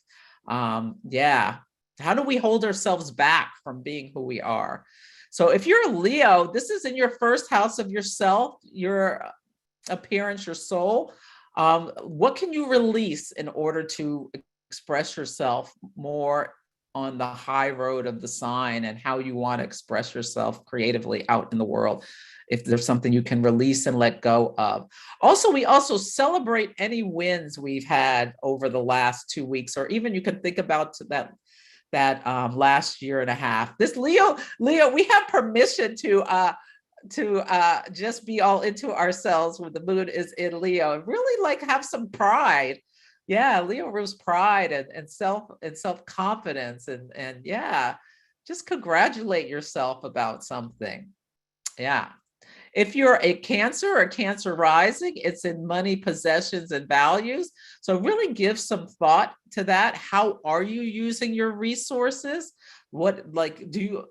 Yeah. How do we hold ourselves back from being who we are? So if you're a Leo, this is in your first house of yourself, your appearance, your soul. What can you release in order to express yourself more on the high road of the sign, and how you want to express yourself creatively out in the world, if there's something you can release and let go of. Also, we also celebrate any wins we've had over the last 2 weeks, or even you can think about that last year and a half. This Leo, we have permission to just be all into ourselves when the moon is in Leo, and really like have some pride. Yeah, Leo rules pride and self-confidence, and yeah, just congratulate yourself about something. Yeah. If you're a Cancer or Cancer rising, it's in money, possessions, and values. So really give some thought to that. How are you using your resources? What, like, do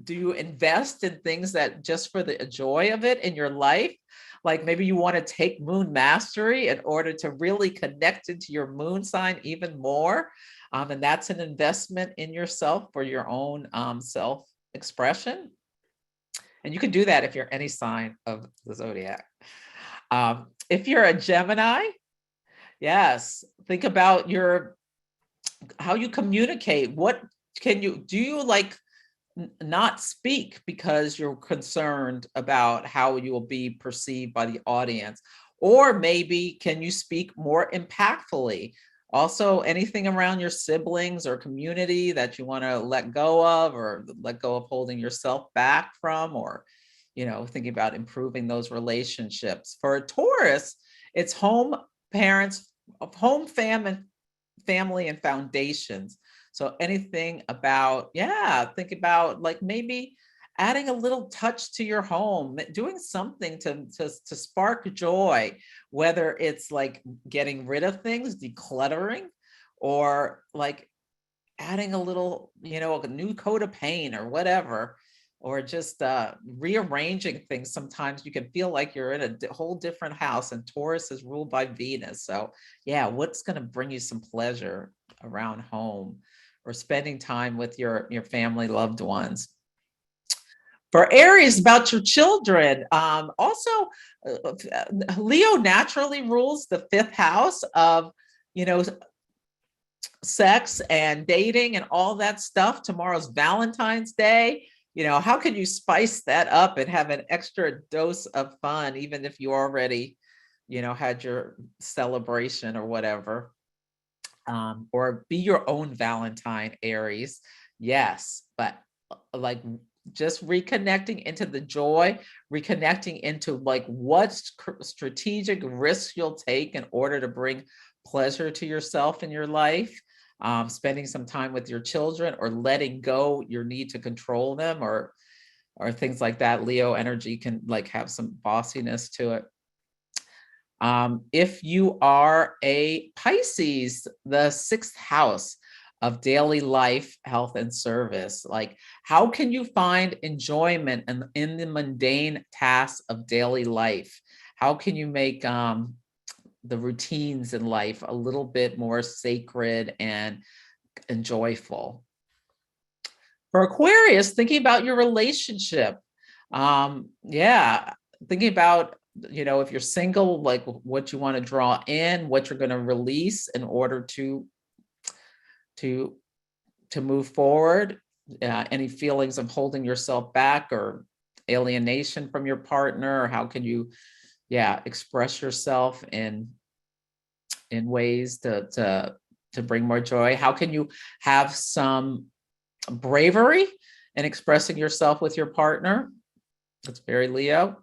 you invest in things that just for the joy of it in your life? Like maybe you want to take moon mastery in order to really connect into your moon sign even more. And that's an investment in yourself for your own self-expression. And you can do that if you're any sign of the zodiac. If you're a Gemini, yes, think about how you communicate. What can you do? You like not speak because you're concerned about how you will be perceived by the audience? Or maybe can you speak more impactfully? Also, anything around your siblings or community that you want to let go of, or let go of holding yourself back from, or, thinking about improving those relationships. For a Taurus, it's home, parents, home, family, and foundations. So anything about, think about like maybe adding a little touch to your home, doing something to spark joy, whether it's like getting rid of things, decluttering, or like adding a little, a new coat of paint or whatever, or just rearranging things. Sometimes you can feel like you're in a whole different house, and Taurus is ruled by Venus. So yeah, what's going to bring you some pleasure around home, or spending time with your family, loved ones? For Aries, about your children. Also, Leo naturally rules the 5th house of, you know, sex and dating and all that stuff. Tomorrow's Valentine's Day. You know, how can you spice that up and have an extra dose of fun, even if you already, you know, had your celebration or whatever? Or be your own Valentine, Aries. Yes, but like just reconnecting into the joy, reconnecting into like what strategic risks you'll take in order to bring pleasure to yourself in your life. Spending some time with your children, or letting go your need to control them, or things like that. Leo energy can like have some bossiness to it. If you are a Pisces, the 6th house of daily life, health, and service, like how can you find enjoyment in the mundane tasks of daily life? How can you make the routines in life a little bit more sacred and joyful? For Aquarius, thinking about your relationship. Yeah, thinking about, you know, if you're single, like what you want to draw in, what you're going to release in order to move forward. Any feelings of holding yourself back or alienation from your partner, or how can you, yeah, express yourself in ways to bring more joy? How can you have some bravery in expressing yourself with your partner? That's very Leo.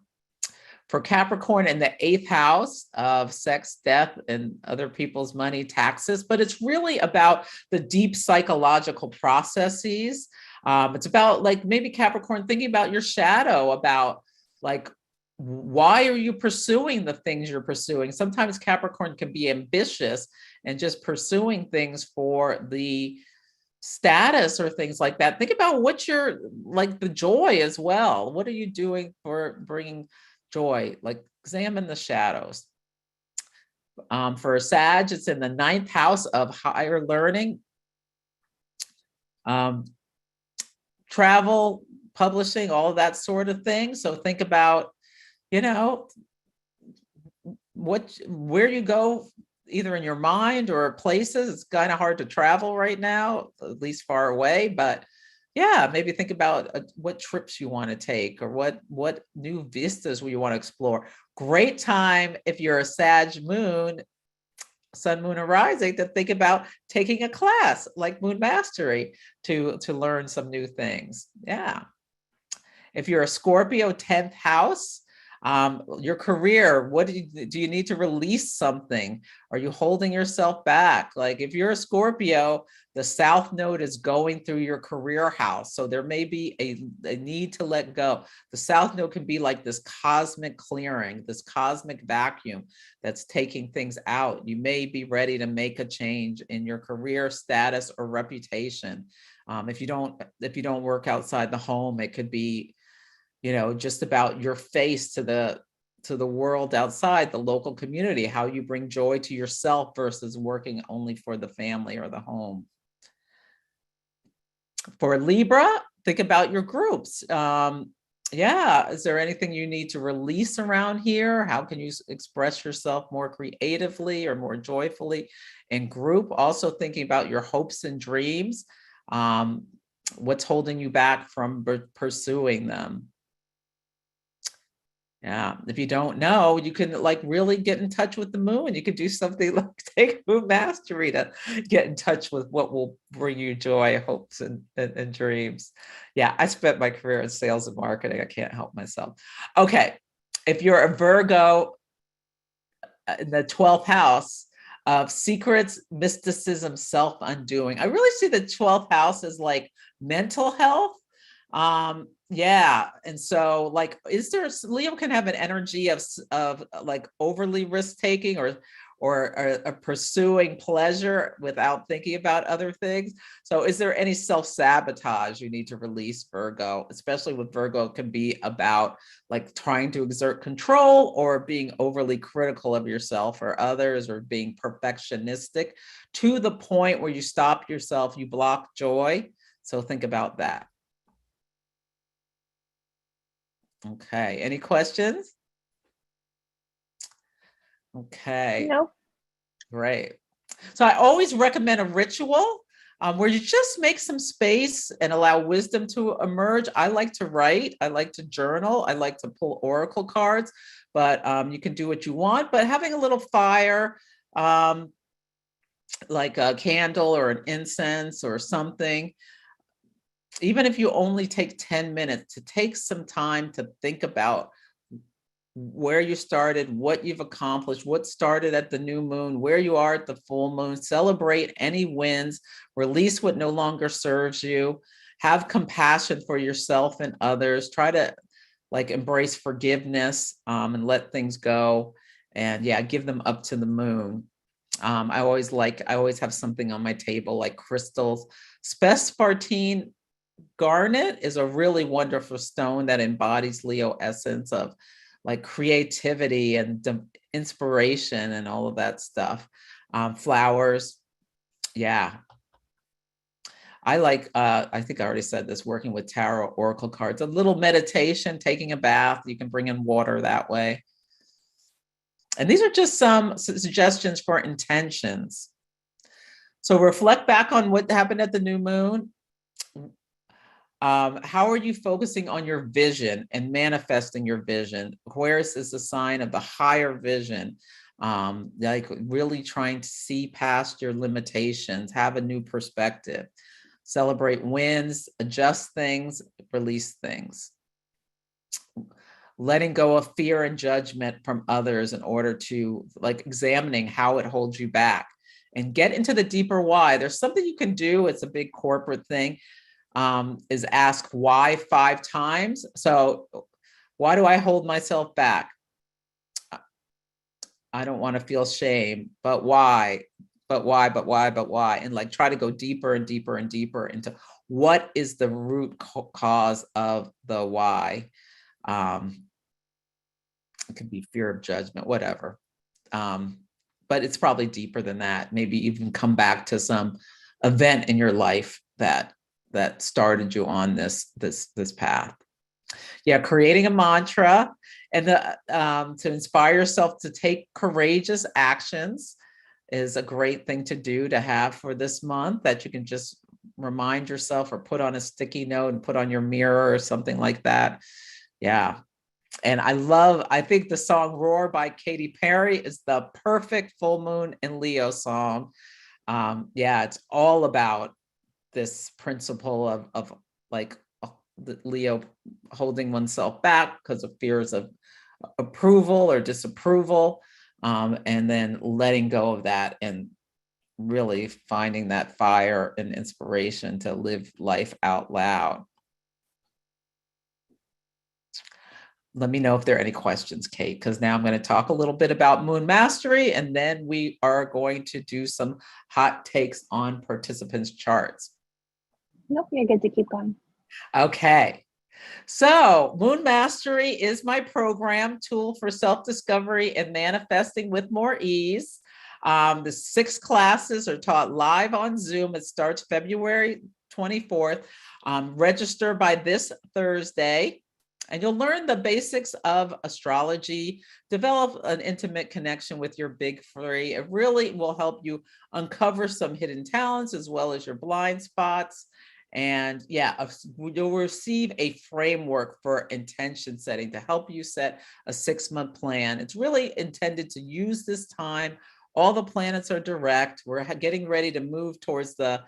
For Capricorn, in the 8th house of sex, death, and other people's money, taxes, but it's really about the deep psychological processes. It's about like maybe Capricorn thinking about your shadow, about like, why are you pursuing the things you're pursuing? Sometimes Capricorn can be ambitious and just pursuing things for the status or things like that. Think about what you're like, the joy as well. What are you doing for bringing joy? Like examine the shadows. For Sag, it's in the 9th house of higher learning, travel, publishing, all of that sort of thing. So think about, you know, where you go, either in your mind or places. It's kind of hard to travel right now, at least far away, but yeah, maybe think about what trips you want to take, or what new vistas you want to explore. Great time if you're a Sag moon, sun, moon, or rising, to think about taking a class like Moon Mastery to learn some new things. Yeah. If you're a Scorpio, 10th house, your career, what do you need to release something? Are you holding yourself back? Like if you're a Scorpio, the South Node is going through your career house. So there may be a need to let go. The South Node can be like this cosmic clearing, this cosmic vacuum that's taking things out. You may be ready to make a change in your career status or reputation. If you don't work outside the home, it could be, you know, just about your face to the world outside, the local community, how you bring joy to yourself versus working only for the family or the home. For Libra, think about your groups. Yeah, is there anything you need to release around here? How can you express yourself more creatively or more joyfully in group? Also thinking about your hopes and dreams. What's holding you back from pursuing them? Yeah, if you don't know, you can like really get in touch with the moon. You could do something like take Moon Mastery to get in touch with what will bring you joy, hopes, and dreams. Yeah, I spent my career in sales and marketing. I can't help myself. Okay, if you're a Virgo in the 12th house of secrets, mysticism, self-undoing, I really see the 12th house as like mental health. Yeah, and so like, is there, Leo can have an energy of like overly risk taking, or pursuing pleasure without thinking about other things. So is there any self-sabotage you need to release, Virgo? Especially with Virgo, it can be about like trying to exert control, or being overly critical of yourself or others, or being perfectionistic to the point where you stop yourself, you block joy. So think about that. Okay, any questions? Okay, No. great. So I always recommend a ritual where you just make some space and allow wisdom to emerge. I like to write, I like to journal, I like to pull oracle cards, but you can do what you want. But having a little fire, like a candle or an incense or something, even if you only take 10 minutes to take some time to think about where you started, what you've accomplished, what started at the new moon, where you are at the full moon, celebrate any wins, release what no longer serves you, have compassion for yourself and others, try to like embrace forgiveness and let things go. And yeah, give them up to the moon. I always have something on my table like crystals. Spessartine garnet is a really wonderful stone that embodies Leo essence of like creativity and inspiration and all of that stuff. Flowers, yeah. I think I already said this, working with tarot oracle cards, a little meditation, taking a bath, you can bring in water that way. And these are just some suggestions for intentions. So reflect back on what happened at the new moon. How are you focusing on your vision and manifesting your vision? Aquarius is a sign of the higher vision, like really trying to see past your limitations, have a new perspective, celebrate wins, adjust things, release things. Letting go of fear and judgment from others in order to like examining how it holds you back and get into the deeper why. There's something you can do. It's a big corporate thing. Is ask why 5 times. So why do I hold myself back? I don't want to feel shame, but why? But why? But why? But why? And like try to go deeper and deeper and deeper into what is the root cause of the why. It could be fear of judgment, whatever. But it's probably deeper than that. Maybe even come back to some event in your life that started you on this path. Yeah, creating a mantra and to inspire yourself to take courageous actions is a great thing to do, to have for this month, that you can just remind yourself or put on a sticky note and put on your mirror or something like that. Yeah. And I think the song Roar by Katy Perry is the perfect full moon and Leo song. Yeah, it's all about this principle of like the Leo holding oneself back because of fears of approval or disapproval, and then letting go of that and really finding that fire and inspiration to live life out loud. Let me know if there are any questions, Kate, because now I'm going to talk a little bit about moon mastery, and then we are going to do some hot takes on participants' charts. Nope, you're good to keep going. Okay. So Moon Mastery is my program tool for self-discovery and manifesting with more ease. The 6 classes are taught live on Zoom. It starts February 24th. Register by this Thursday. And you'll learn the basics of astrology, develop an intimate connection with your big 3. It really will help you uncover some hidden talents as well as your blind spots. And yeah, you'll receive a framework for intention setting to help you set a 6-month plan. It's really intended to use this time. All the planets are direct. We're getting ready to move towards the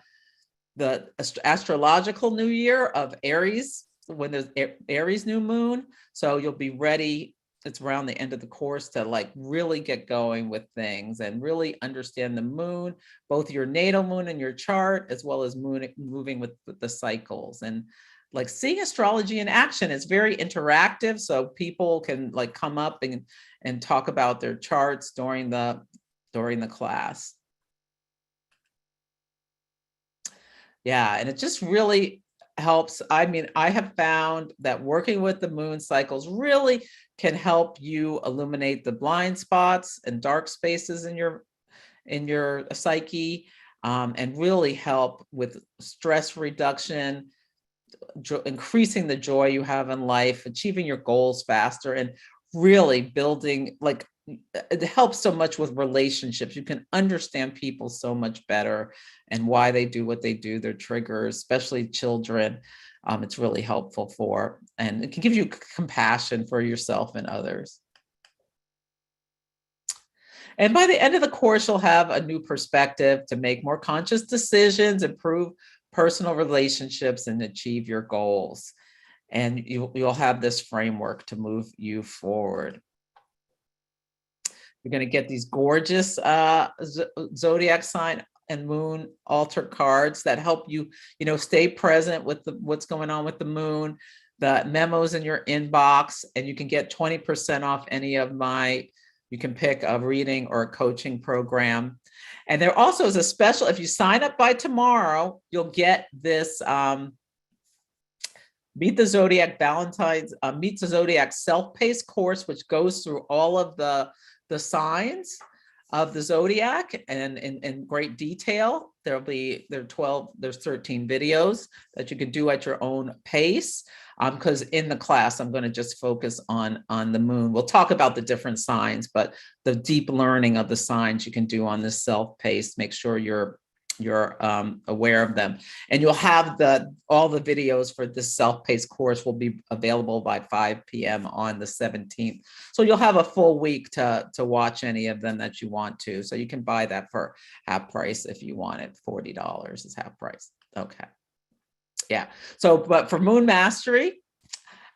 astrological new year of Aries, when there's Aries new moon. So you'll be ready. It's around the end of the course to like really get going with things and really understand the moon, both your natal moon and your chart, as well as moving with the cycles, and like seeing astrology in action. Is very interactive. So people can like come up and talk about their charts during the class. Yeah, and it just really helps. I mean, I have found that working with the moon cycles really can help you illuminate the blind spots and dark spaces in your psyche, and really help with stress reduction, increasing the joy you have in life, achieving your goals faster, and really building, like, it helps so much with relationships. You can understand people so much better and why they do what they do, their triggers, especially children. It's really helpful for, and it can give you compassion for yourself and others. And by the end of the course, you'll have a new perspective to make more conscious decisions, improve personal relationships, and achieve your goals. And you'll have this framework to move you forward. You're going to get these gorgeous zodiac sign and moon altar cards that help you, stay present with what's going on with the moon, the memos in your inbox, and you can get 20% off any of you can pick a reading or a coaching program. And there also is a special, if you sign up by tomorrow, you'll get this Meet the Zodiac Meet the Zodiac self-paced course, which goes through all of the signs of the zodiac and in great detail. There's 13 videos that you can do at your own pace. Because in the class, I'm going to just focus on the moon. We'll talk about the different signs, but the deep learning of the signs you can do on this self-paced. Make sure you're aware of them, and you'll have all the videos for this self-paced course will be available by 5 p.m. on the 17th. So you'll have a full week to watch any of them that you want to. So you can buy that for half price if you want it. $40 is half price. Okay. Yeah. So, but for Moon Mastery,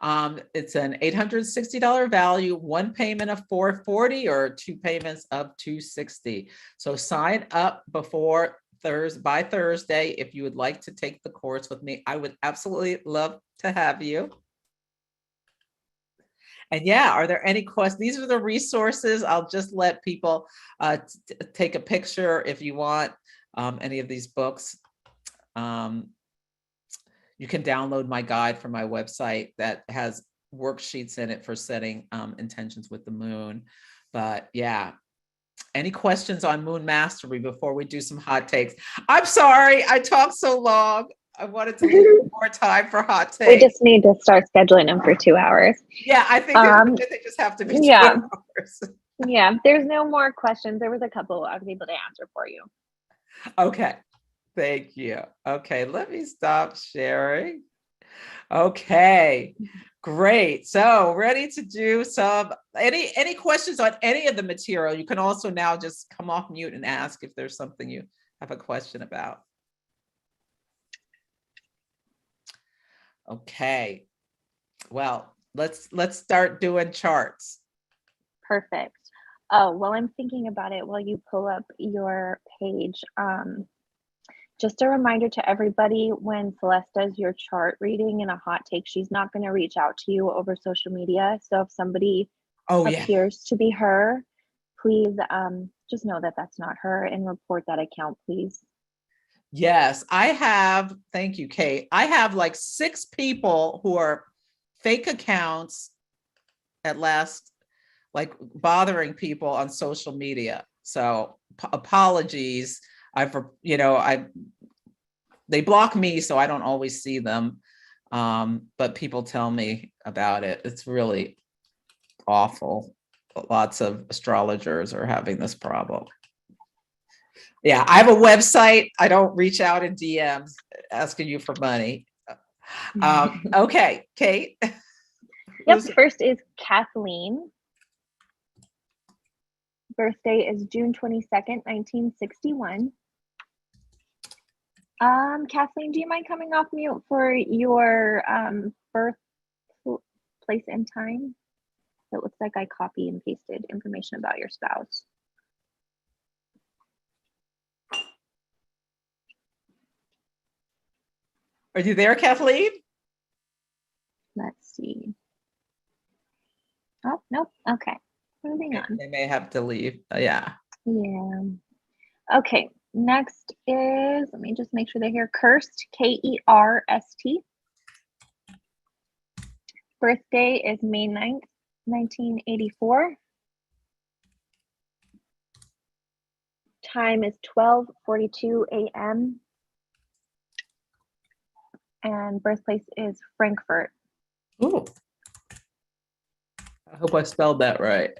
it's an $860 value, one payment of $440 or two payments of $260. So sign up by Thursday if you would like to take the course with me. I would absolutely love to have you. And yeah, are there any questions? These are the resources. I'll just let people take a picture if you want any of these books. You can download my guide from my website that has worksheets in it for setting intentions with the moon. But yeah, any questions on Moon Mastery before we do some hot takes? I'm sorry, I talked so long. I wanted to leave more time for hot takes. We just need to start scheduling them for 2 hours. Yeah, I think they just have to be 2 hours. Yeah, there's no more questions. There was a couple I was able to answer for you. Okay. Thank you. Okay, let me stop sharing. Okay, great. So ready to do any questions on any of the material? You can also now just come off mute and ask if there's something you have a question about. Okay, well, let's start doing charts. Perfect. Oh, well, I'm thinking about it while you pull up your page. Just a reminder to everybody, when Celeste does your chart reading and a hot take, she's not going to reach out to you over social media. So if somebody appears to be her, please just know that that's not her and report that account, please. Yes, I have. Thank you, Kate. I have like 6 people who are fake accounts at last, like bothering people on social media. So apologies. They block me, so I don't always see them. But people tell me about it. It's really awful. Lots of astrologers are having this problem. Yeah, I have a website. I don't reach out in DMs asking you for money. Okay, Kate. Yep, first is Kathleen. Birthday is June 22nd, 1961. Kathleen, do you mind coming off mute for your birth place and time? It looks like I copy and pasted information about your spouse. Are you there, Kathleen? Let's see. Oh, nope. Okay. Moving on. They may have to leave. Yeah. Yeah. Okay. Next is, let me just make sure they're here. Kirst, Kerst. Birthday is May 9th, 1984. Time is 12:42 a.m. and birthplace is Frankfurt. Ooh, I hope I spelled that right.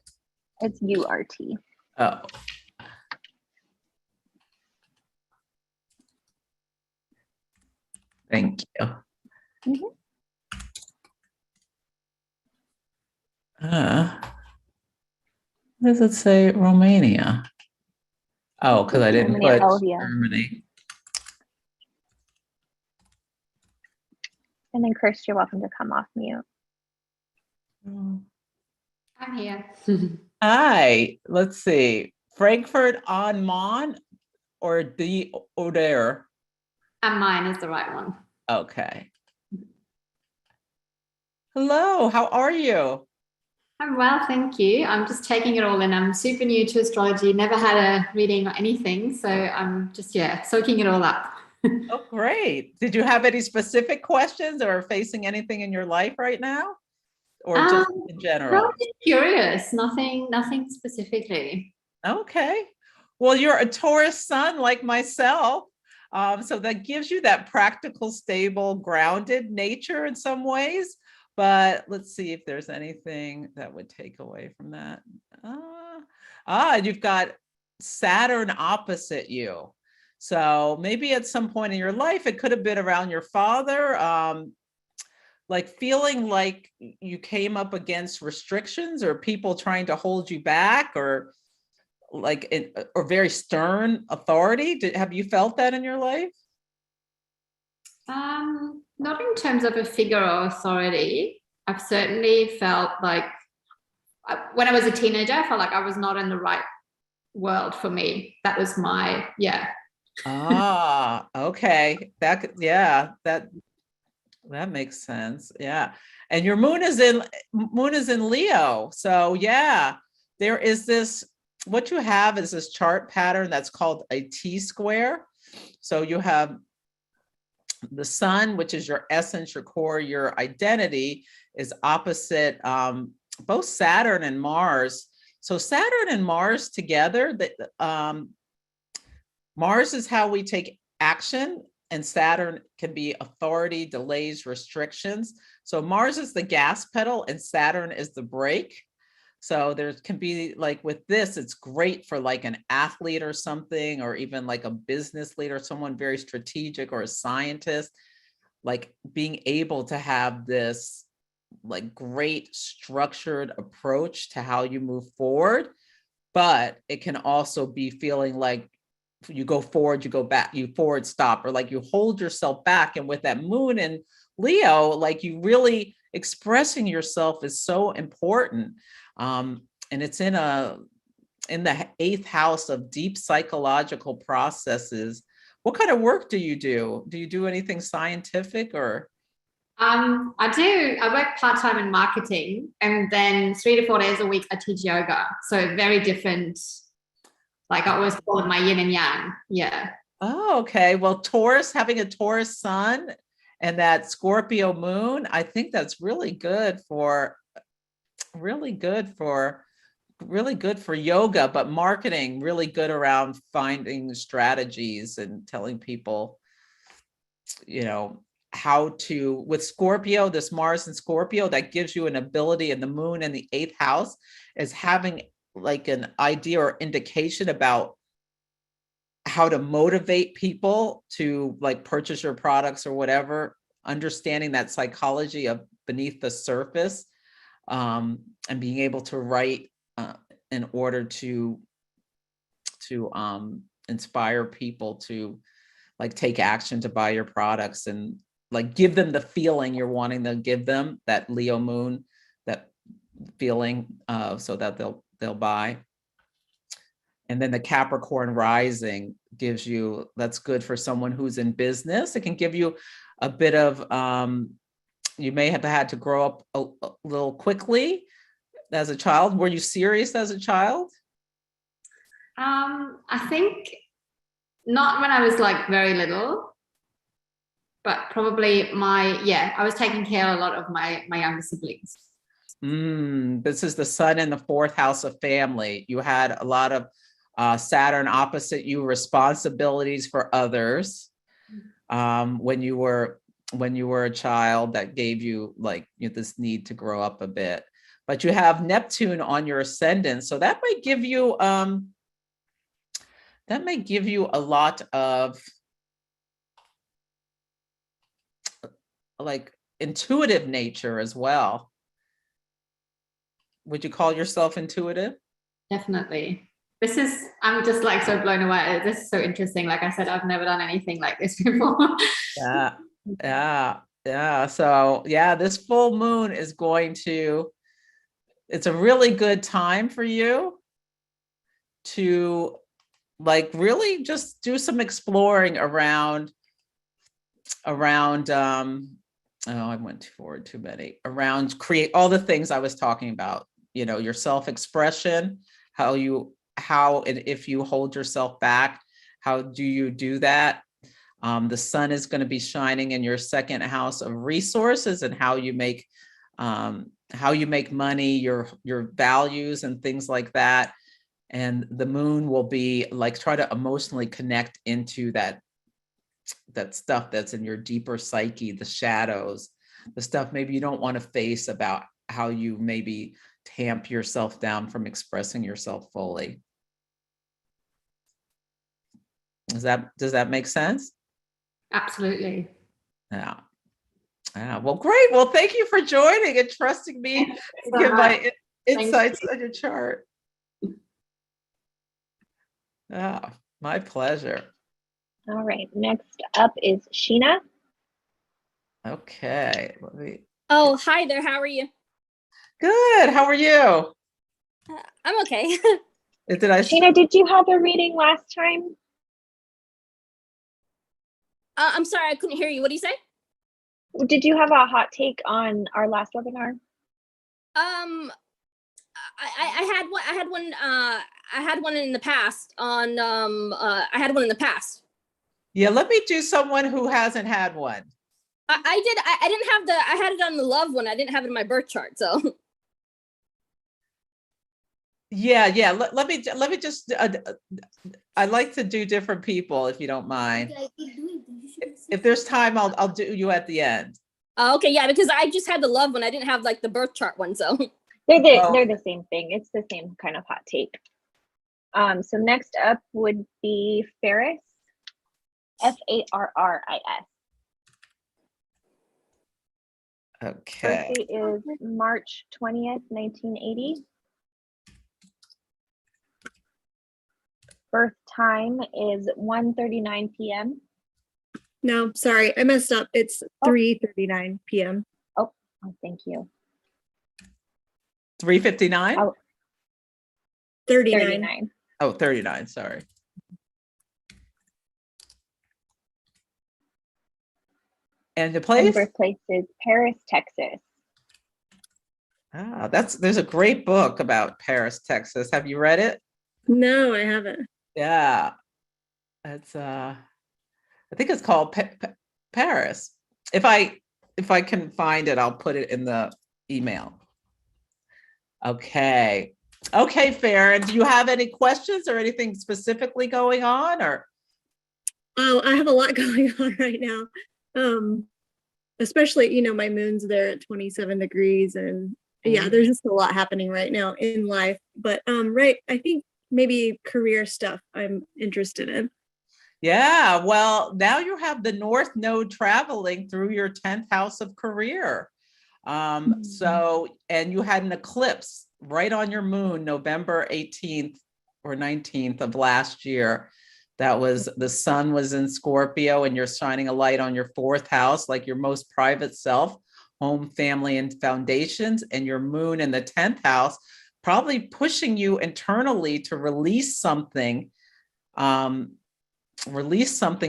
It's U-R-T. Oh. Thank you. Mhm. Does it say Romania? Oh, because I didn't Germany. put Oh, yeah. Germany. And then Chris, you're welcome to come off mute. I'm here. Hi, let's see. Frankfurt on Main or the Oder? And mine is the right one. Okay. Hello, how are you? I'm well, thank you. I'm just taking it all in. I'm super new to astrology, never had a reading or anything. So I'm just, soaking it all up. Oh, great. Did you have any specific questions or facing anything in your life right now? Or just in general? No, just curious. Nothing specifically. Okay. Well, you're a Taurus sun like myself. So that gives you that practical, stable, grounded nature in some ways. But let's see if there's anything that would take away from that. You've got Saturn opposite you. So maybe at some point in your life, it could have been around your father, like feeling like you came up against restrictions or people trying to hold you back, or like or very stern authority. Have you felt that in your life? Not in terms of a figure or authority. I've certainly felt like when I was a teenager, I felt like I was not in the right world for me. That was my, Okay. That makes sense. Yeah. And your moon is in Leo. So yeah, there is this, what you have is this chart pattern that's called a T-square. So you have the sun, which is your essence, your core, your identity, is opposite both Saturn and Mars. So Saturn and Mars together, Mars is how we take action, and Saturn can be authority, delays, restrictions. So Mars is the gas pedal and Saturn is the brake. So there can be, like with this, it's great for like an athlete or something, or even like a business leader, someone very strategic, or a scientist, like being able to have this like great structured approach to how you move forward. But it can also be feeling like you go forward, you go back, you forward stop, or like you hold yourself back. And with that moon in Leo, like you really expressing yourself is so important. And it's in the 8th house of deep psychological processes. What kind of work do you do? Do you do anything scientific or? I do. I work part-time in marketing, and then 3 to 4 days a week I teach yoga. So very different. Like I always call it my yin and yang. Yeah. Oh, okay. Well, Taurus, having a Taurus sun and that Scorpio moon, I think that's really good for yoga, but marketing really good around finding strategies and telling people, how to, with Scorpio, this Mars and Scorpio, that gives you an ability, and the moon in the 8th house is having like an idea or indication about how to motivate people to like purchase your products or whatever, understanding that psychology of beneath the surface, and being able to write in order to inspire people to like take action to buy your products, and like give them the feeling you're wanting to give them, that Leo moon, that feeling, so that they'll buy. And then the Capricorn rising gives you, that's good for someone who's in business. It can give you a bit of, you may have had to grow up a little quickly as a child. Were you serious as a child? I think not when I was like very little, but probably I was taking care of a lot of my younger siblings. This is the sun in the 4th house of family. You had a lot of Saturn opposite you, responsibilities for others when you were when you were a child that gave you like this need to grow up a bit. But you have Neptune on your ascendant, so that might give you a lot of like intuitive nature as well. Would you call yourself intuitive? Definitely. I'm just like so blown away. This is so interesting. Like I said, I've never done anything like this before. Yeah, yeah. So yeah, this full moon is it's a really good time for you to like really just do some exploring around oh, I went forward too many, around create all the things I was talking about, your self-expression, and if you hold yourself back, how do you do that? The sun is going to be shining in your second house of resources and how you make money, your values and things like that. And the moon will be like, try to emotionally connect into that stuff that's in your deeper psyche, the shadows, the stuff maybe you don't want to face about how you maybe tamp yourself down from expressing yourself fully. Does that make sense? Absolutely. Yeah. Well, great. Well, thank you for joining and trusting me to give my insights on your chart. Yeah, my pleasure. All right, next up is Sheena. Okay. Oh, hi there. How are you? Good. How are you? I'm okay. Sheena, did you have a reading last time? I'm sorry, I couldn't hear you. What do you say? Did you have a hot take on our last webinar? I had one. I had one in the past. I had one in the past. Yeah, let me do someone who hasn't had one. I did. I didn't have I had it on the love one. I didn't have it in my birth chart. So. Yeah. Let me just. I'd like to do different people if you don't mind. If there's time, I'll do you at the end. Okay, yeah, because I just had the love one. I didn't have like the birth chart one. So. They're the same thing. It's the same kind of hot take. So next up would be Ferris, Farris. Okay. Birthday is March 20th, 1980. Birth time is 1:39 p.m. No, sorry, I messed up. It's 3:39 p.m. Oh, thank you. 3:59? Oh, 39. Oh, 39, sorry. And the place? And birthplace is Paris, Texas. There's a great book about Paris, Texas. Have you read it? No, I haven't. Yeah. It's I think it's called Paris. If I can find it, I'll put it in the email. Okay, Farron, do you have any questions or anything specifically going on, or? Oh, I have a lot going on right now. Especially, my moon's there at 27 degrees, and yeah, there's just a lot happening right now in life. But right, I think maybe career stuff I'm interested in. Yeah, well, now you have the North Node traveling through your 10th house of career. So, and you had an eclipse right on your moon, November 18th or 19th of last year. The sun was in Scorpio, and you're shining a light on your 4th house, like your most private self, home, family, and foundations, and your moon in the 10th house, probably pushing you internally to release something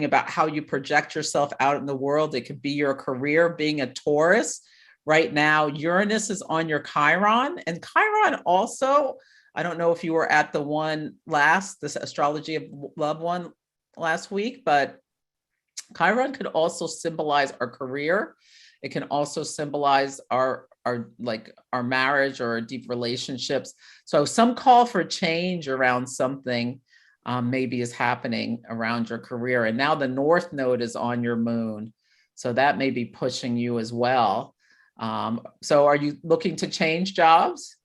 about how you project yourself out in the world. It could be your career, being a Taurus. Right now, Uranus is on your Chiron, and Chiron also, I don't know if you were at this Astrology of Love one last week, but Chiron could also symbolize our career. It can also symbolize our marriage or our deep relationships. So some call for change around something maybe is happening around your career. And now the North Node is on your moon. So that may be pushing you as well. So are you looking to change jobs?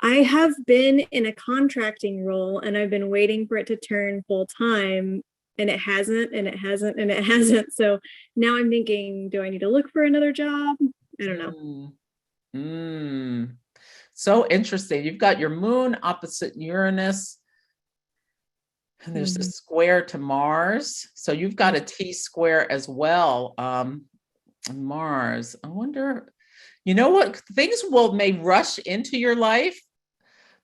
I have been in a contracting role and I've been waiting for it to turn full time, and it hasn't, and it hasn't, and it hasn't. So now I'm thinking, do I need to look for another job? I don't know. So interesting. You've got your moon opposite Uranus, and there's a square to Mars. So you've got a T square as well. Mars. I wonder, you know what? Things may rush into your life.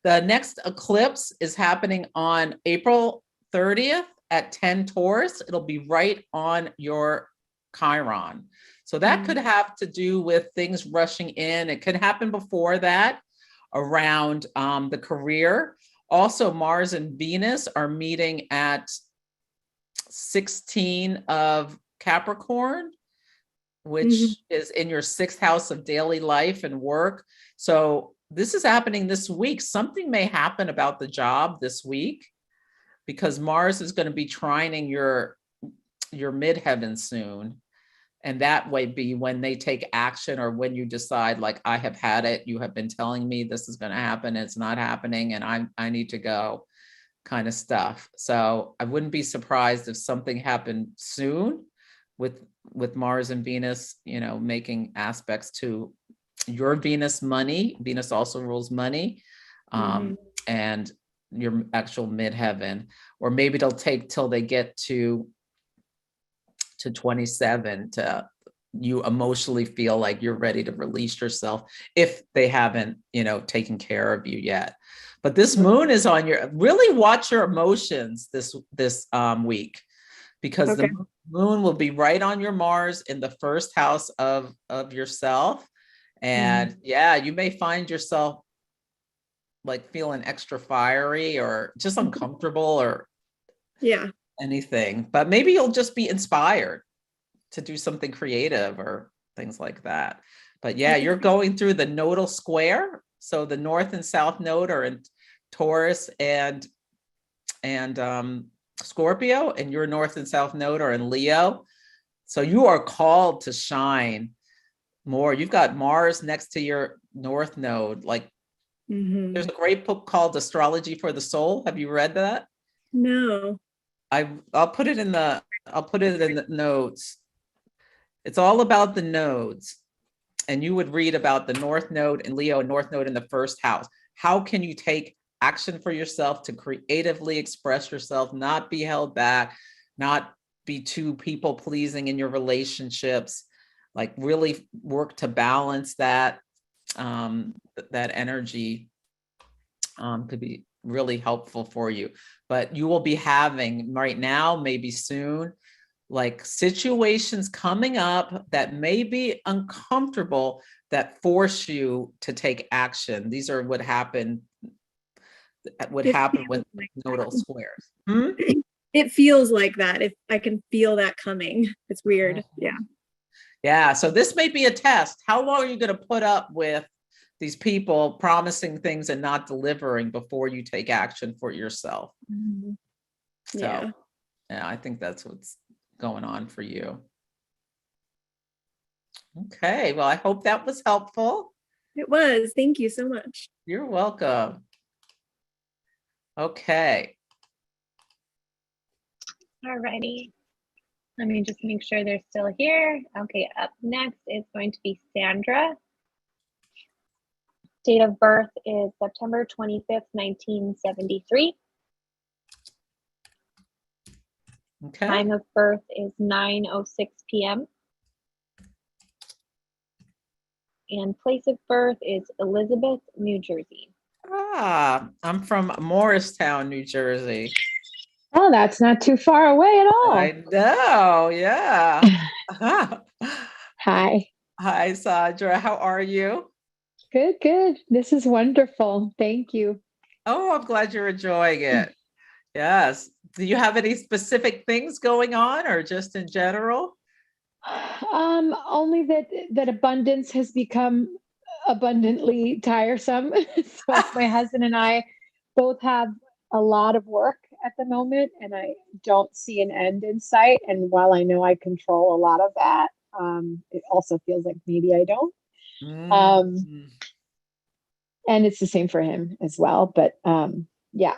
The next eclipse is happening on April 30th at 10 Taurus. It'll be right on your Chiron. So that could have to do with things rushing in. It could happen before that, around the career. Also, Mars and Venus are meeting at 16 of Capricorn, which is in your 6th house of daily life and work. So this is happening this week. Something may happen about the job this week, because Mars is going to be trining your midheaven soon. And that way be when they take action, or when you decide, like, I have had it, you have been telling me this is going to happen, it's not happening, and I need to go, kind of stuff. So I wouldn't be surprised if something happened soon with Mars and Venus, making aspects to your Venus money. Venus also rules money, and your actual midheaven. Or maybe it'll take till they get to 27 to you emotionally feel like you're ready to release yourself, if they haven't, taken care of you yet. But this moon is on really watch your emotions this week, because the moon will be right on your Mars in the 1st house of yourself. And you may find yourself like feeling extra fiery or just uncomfortable or anything, but maybe you'll just be inspired to do something creative or things like that. But you're going through the nodal square. So the north and south node are in Taurus and Scorpio, and your north and south node are in Leo. So you are called to shine more. You've got Mars next to your north node. Like, there's a great book called Astrology for the Soul. Have you read that? No. I'll put it in the notes. It's all about the nodes. And you would read about the north node in Leo and north node in the 1st house. How can you take action for yourself to creatively express yourself, not be held back, not be too people pleasing in your relationships, like really work to balance that. That energy could be really helpful for you. But you will be having right now, maybe soon, like situations coming up that may be uncomfortable, that force you to take action. These are what happen with nodal squares. It feels like that. If I can feel that coming, it's weird. Yeah. So this may be a test. How long are you going to put up with these people promising things and not delivering before you take action for yourself? So I think that's what's going on for you. Okay. Well, I hope that was helpful. It was. Thank you so much. You're welcome. Okay. Alrighty. Let me just make sure they're still here. Okay, up next is going to be Sandra. Date of birth is September 25th, 1973. Okay. Time of birth is 9:06 p.m. And place of birth is Elizabeth, New Jersey. I'm from Morristown, New Jersey. Oh, that's not too far away at all. I know, yeah. Hi. Hi, Sandra. How are you? Good, good. This is wonderful. Thank you. Oh, I'm glad you're enjoying it. Yes. Do you have any specific things going on, or just in general? Only that abundance has become abundantly tiresome. So my husband and I both have a lot of work, at the moment, and I don't see an end in sight. And while I know I control a lot of that, it also feels like maybe I don't. Mm. And it's the same for him as well. But yeah.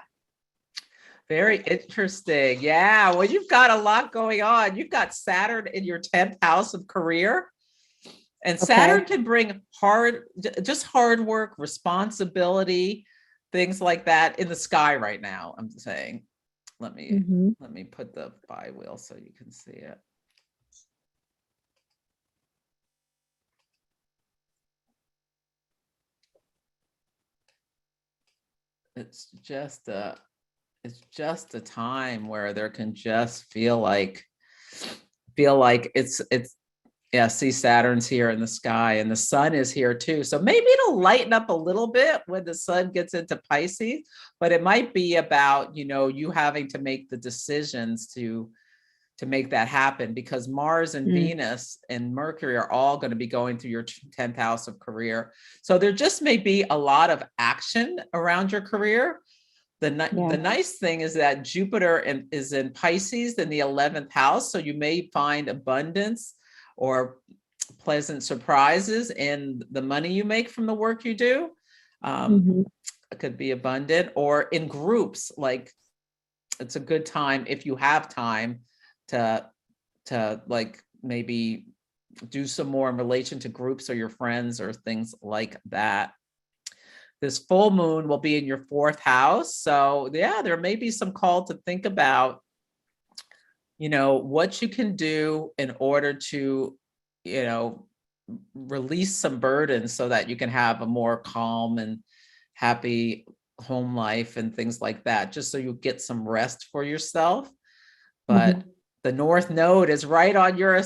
Very interesting. Yeah. Well, you've got a lot going on. You've got Saturn in your 10th house of career. And Saturn can bring just hard work, responsibility, things like that in the sky right now. I'm saying, let me put the bi-wheel so you can see it. It's just a time where there can just feel like it's yeah, see Saturn's here in the sky and the sun is here too. So maybe it'll lighten up a little bit when the sun gets into Pisces, but it might be about, you having to make the decisions to make that happen, because Mars and Venus and Mercury are all going to be going through your 10th house of career. So there just may be a lot of action around your career. The nice thing is that Jupiter is in Pisces in the 11th house. So you may find abundance or pleasant surprises in the money you make from the work you do. It could be abundant, or in groups. Like, it's a good time if you have time to like maybe do some more in relation to groups or your friends or things like that. This full moon will be in your 4th house. So yeah, there may be some call to think about, what you can do in order to, release some burdens so that you can have a more calm and happy home life and things like that, just so you get some rest for yourself. But the North Node is right on your,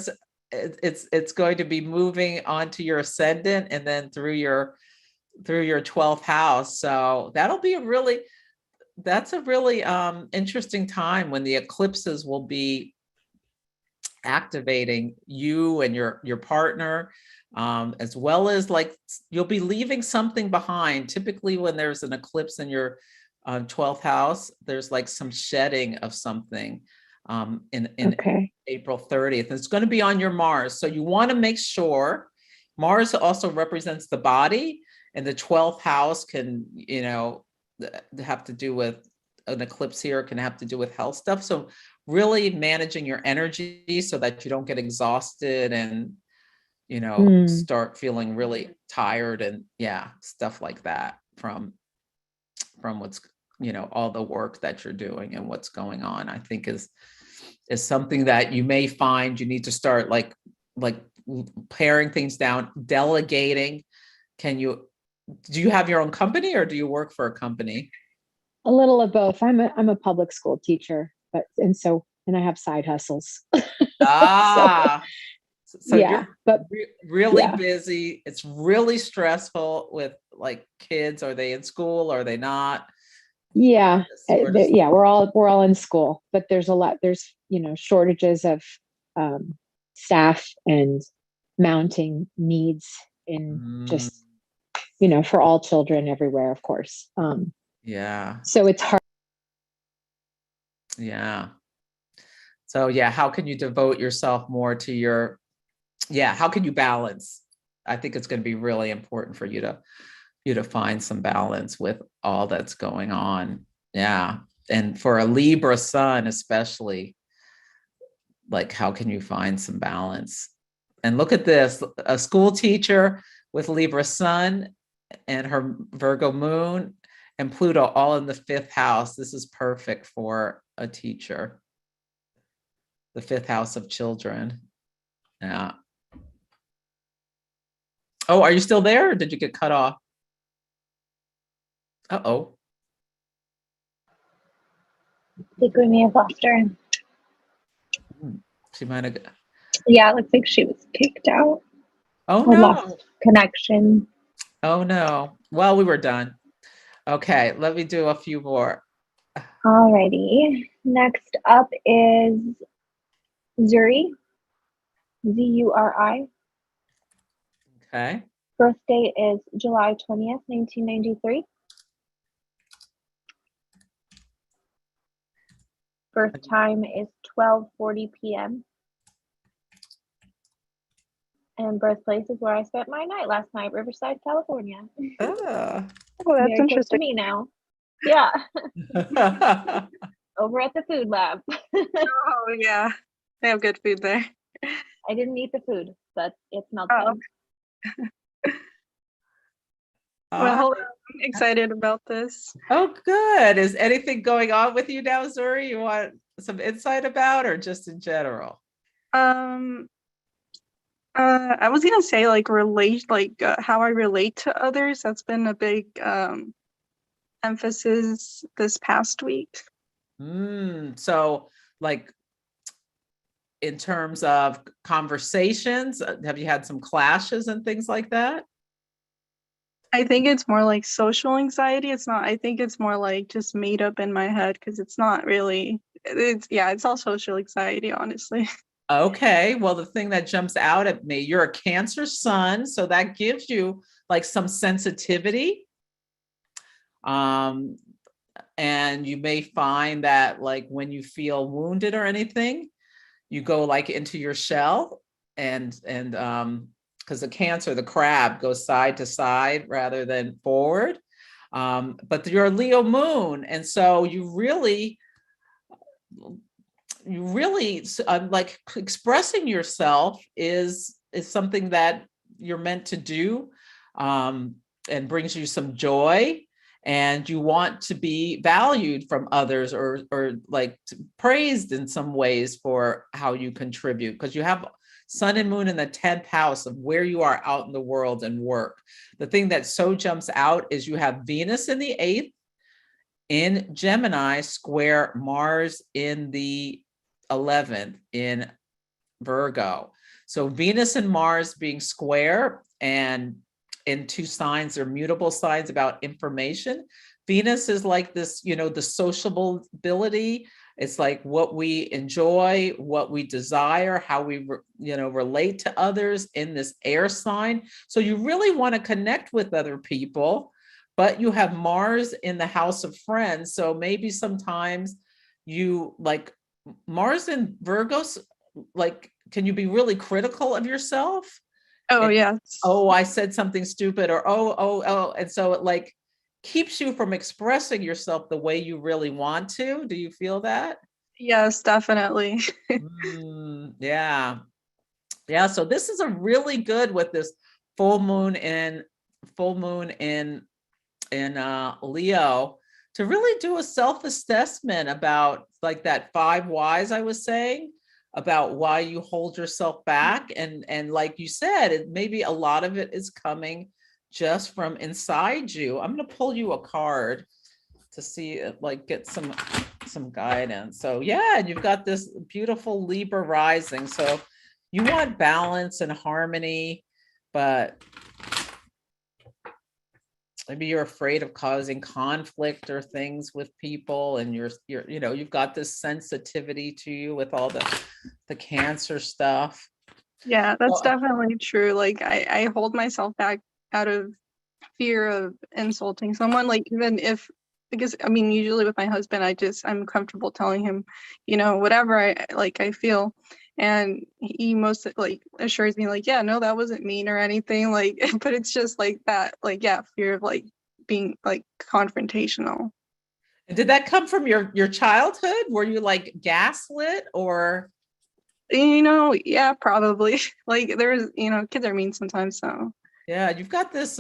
it's going to be moving onto your ascendant and then through your 12th house. So that'll be that's a really interesting time when the eclipses will be activating you and your partner, as well as like you'll be leaving something behind. Typically when there's an eclipse in your 12th house, there's like some shedding of something in April 30th. It's going to be on your Mars. So you want to make sure. Mars also represents the body, and the 12th house can, have to do with an eclipse here, can have to do with health stuff. So really managing your energy so that you don't get exhausted and, start feeling really tired and stuff like that from what's, all the work that you're doing and what's going on, I think is something that you may find you need to start like paring things down, delegating. Do you have your own company or do you work for a company? A little of both. I'm a public school teacher, and I have side hustles. So you're really busy. It's really stressful with like kids. Are they in school? Are they not? Yeah. We're all in school, but there's shortages of staff and mounting needs in just, for all children everywhere, of course. So it's hard. Yeah. So how can you devote yourself more to how can you balance? I think it's going to be really important for you to find some balance with all that's going on. Yeah. And for a Libra sun, especially, like, how can you find some balance? And look at this, a school teacher with Libra sun and her Virgo moon and Pluto all in the 5th house. This is perfect for a teacher. The 5th house of children. Yeah. Oh, are you still there or did you get cut off? Uh-oh. I think we may have lost her. She might have. Yeah, it looks like she was kicked out. Oh, no. Lost connection. Oh, no. Well, we were done. Okay, let me do a few more. Alrighty. Next up is Zuri. Zuri. Okay. Birth date is July 20th, 1993. Birth time is 12:40 p.m. And birthplace is where I spent my night last night, Riverside, California. Ah. Oh, that's Very close to interesting. me now. Yeah, over at the food lab. Oh yeah, they have good food there. I didn't eat the food, but it smelled Oh, good. well, I'm excited about this. Oh, good. Is anything going on with you now, Zuri? You want some insight about, or just in general? I was gonna say like how I relate to others. That's been a big emphasis this past week. So like in terms of conversations, have you had some clashes and things like that? I think it's more like social anxiety. It's not, I think it's more like just made up in my head because it's not really, it's all social anxiety, honestly. Okay, well, the thing that jumps out at me, you're a Cancer sun, so that gives you like some sensitivity. And you may find that like when you feel wounded or anything, you go like into your shell and because the Cancer, the crab goes side to side rather than forward. But you're a Leo moon, and so you really like expressing yourself is something that you're meant to do, and brings you some joy, and you want to be valued from others or like praised in some ways for how you contribute, because you have Sun and Moon in the 10th house of where you are out in the world and work. The thing that so jumps out is you have Venus in the 8th in Gemini square Mars in the 11th in Virgo. So Venus and Mars being square and in two signs, they're mutable signs about information. Venus is like this, the sociable ability. It's like what we enjoy, what we desire, how we, relate to others in this air sign. So you really want to connect with other people, but you have Mars in the house of friends. So maybe sometimes you like Mars and Virgos, like, can you be really critical of yourself? Oh, yes. Oh, I said something stupid, or oh. And so it like keeps you from expressing yourself the way you really want to. Do you feel that? Yes, definitely. Yeah. Yeah. So this is a really good with this full moon in Leo to really do a self-assessment about like that 5 whys I was saying about why you hold yourself back. And like you said, maybe a lot of it is coming just from inside you. I'm going to pull you a card to see like get some guidance. So yeah, and you've got this beautiful Libra rising. So you want balance and harmony, but maybe you're afraid of causing conflict or things with people, and you've got this sensitivity to you with all the Cancer stuff. Yeah, that's definitely true. Like I hold myself back out of fear of insulting someone. Like even if, because I mean, usually with my husband, I'm comfortable telling him, whatever I feel. And he most like assures me like, yeah, no, that wasn't mean or anything. Like, but it's just like that, like, yeah, fear of like being like confrontational. And did that come from your childhood? Were you like gaslit or? Yeah, probably. Like there's, kids are mean sometimes. So Yeah, you've got this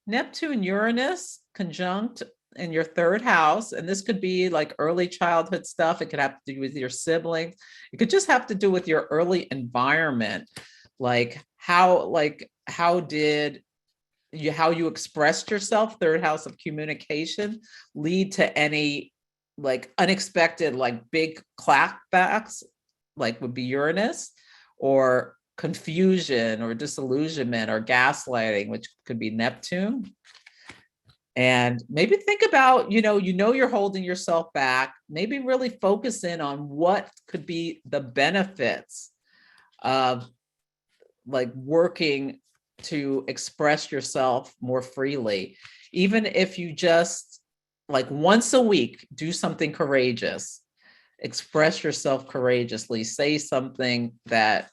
Neptune Uranus conjunct in your 3rd house, and this could be like early childhood stuff. It could have to do with your siblings. It could just have to do with your early environment, like how you expressed yourself. 3rd house of communication lead to any like unexpected like big clapbacks, like would be Uranus, or confusion or disillusionment or gaslighting, which could be Neptune. And maybe think about, you're holding yourself back, maybe really focus in on what could be the benefits of like working to express yourself more freely. Even if you just like once a week, do something courageous express yourself courageously, say something that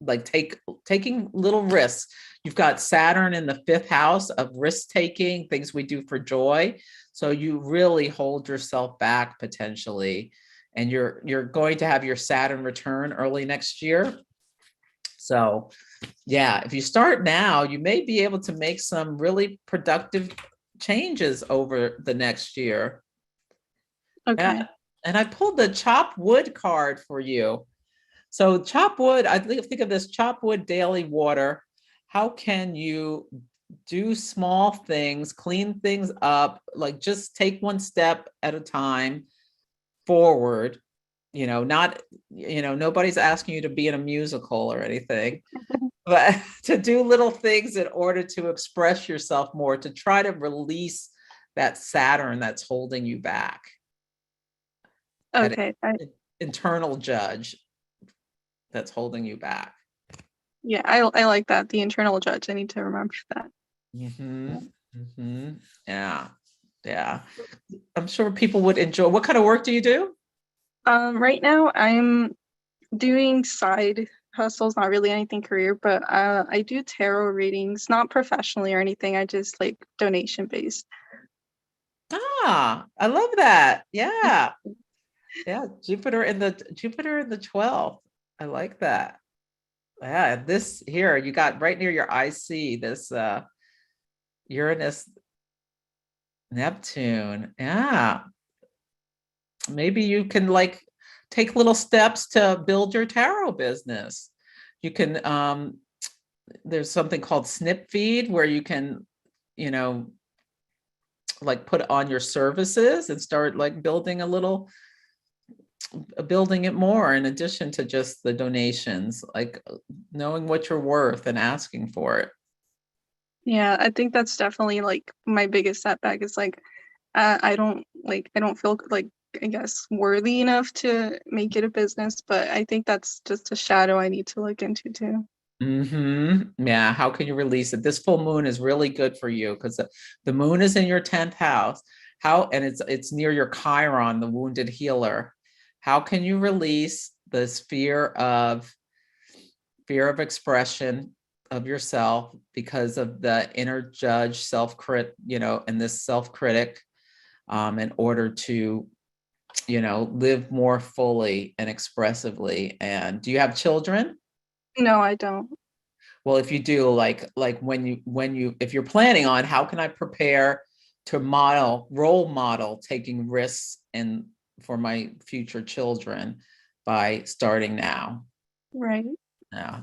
like taking little risks. You've got Saturn in the 5th house of risk taking, things we do for joy. So you really hold yourself back potentially. And you're going to have your Saturn return early next year. So yeah, if you start now, you may be able to make some really productive changes over the next year. Okay. And I pulled the chop wood card for you. So chop wood, I think of this chop wood daily water. How can you do small things, clean things up, like just take one step at a time forward, not, nobody's asking you to be in a musical or anything, but to do little things in order to express yourself more, to try to release that Saturn that's holding you back. Okay. Internal judge that's holding you back. Yeah, I like that. The internal judge. I need to remember that. Yeah. I'm sure people would enjoy. What kind of work do you do? Right now I'm doing side hustles, not really anything career, but I do tarot readings, not professionally or anything. I just like donation based. I love that. Yeah. Jupiter in the 12th. I like that. Yeah, this here you got right near your IC, this Uranus Neptune. Yeah. Maybe you can like take little steps to build your tarot business. You can there's something called Snip Feed where you can, like put on your services and start like building it more in addition to just the donations, like knowing what you're worth and asking for it. Yeah, I think that's definitely like my biggest setback is like I don't feel like, I guess, worthy enough to make it a business, but I think that's just a shadow I need to look into too. Yeah, how can you release it? This full moon is really good for you because the moon is in your 10th house. And it's near your Chiron, the wounded healer. How can you release this fear of expression of yourself because of the inner judge, and this self-critic, in order to, live more fully and expressively? And do you have children? No, I don't. Well, if you do, like if you're planning on, how can I prepare to role model taking risks for my future children by starting now? Right. Yeah.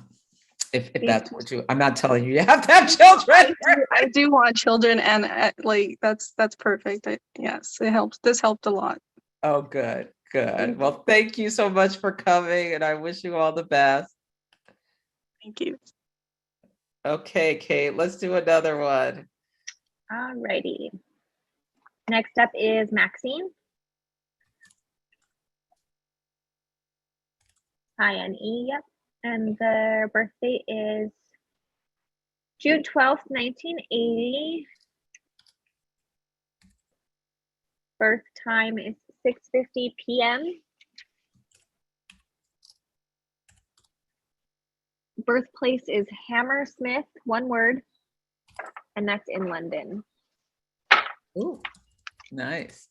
If that's what I'm not telling you have to have children. I do want children, and like that's perfect. Yes, it helps. This helped a lot. Oh, good. Well, thank you so much for coming, and I wish you all the best. Thank you. Okay, Kate, let's do another one. Alrighty. Next up is Maxine. INE, yep. And their birthday is June 12th, 1980. Birth time is 6:50 p.m. Birthplace is Hammersmith, one word, and that's in London. Ooh, nice.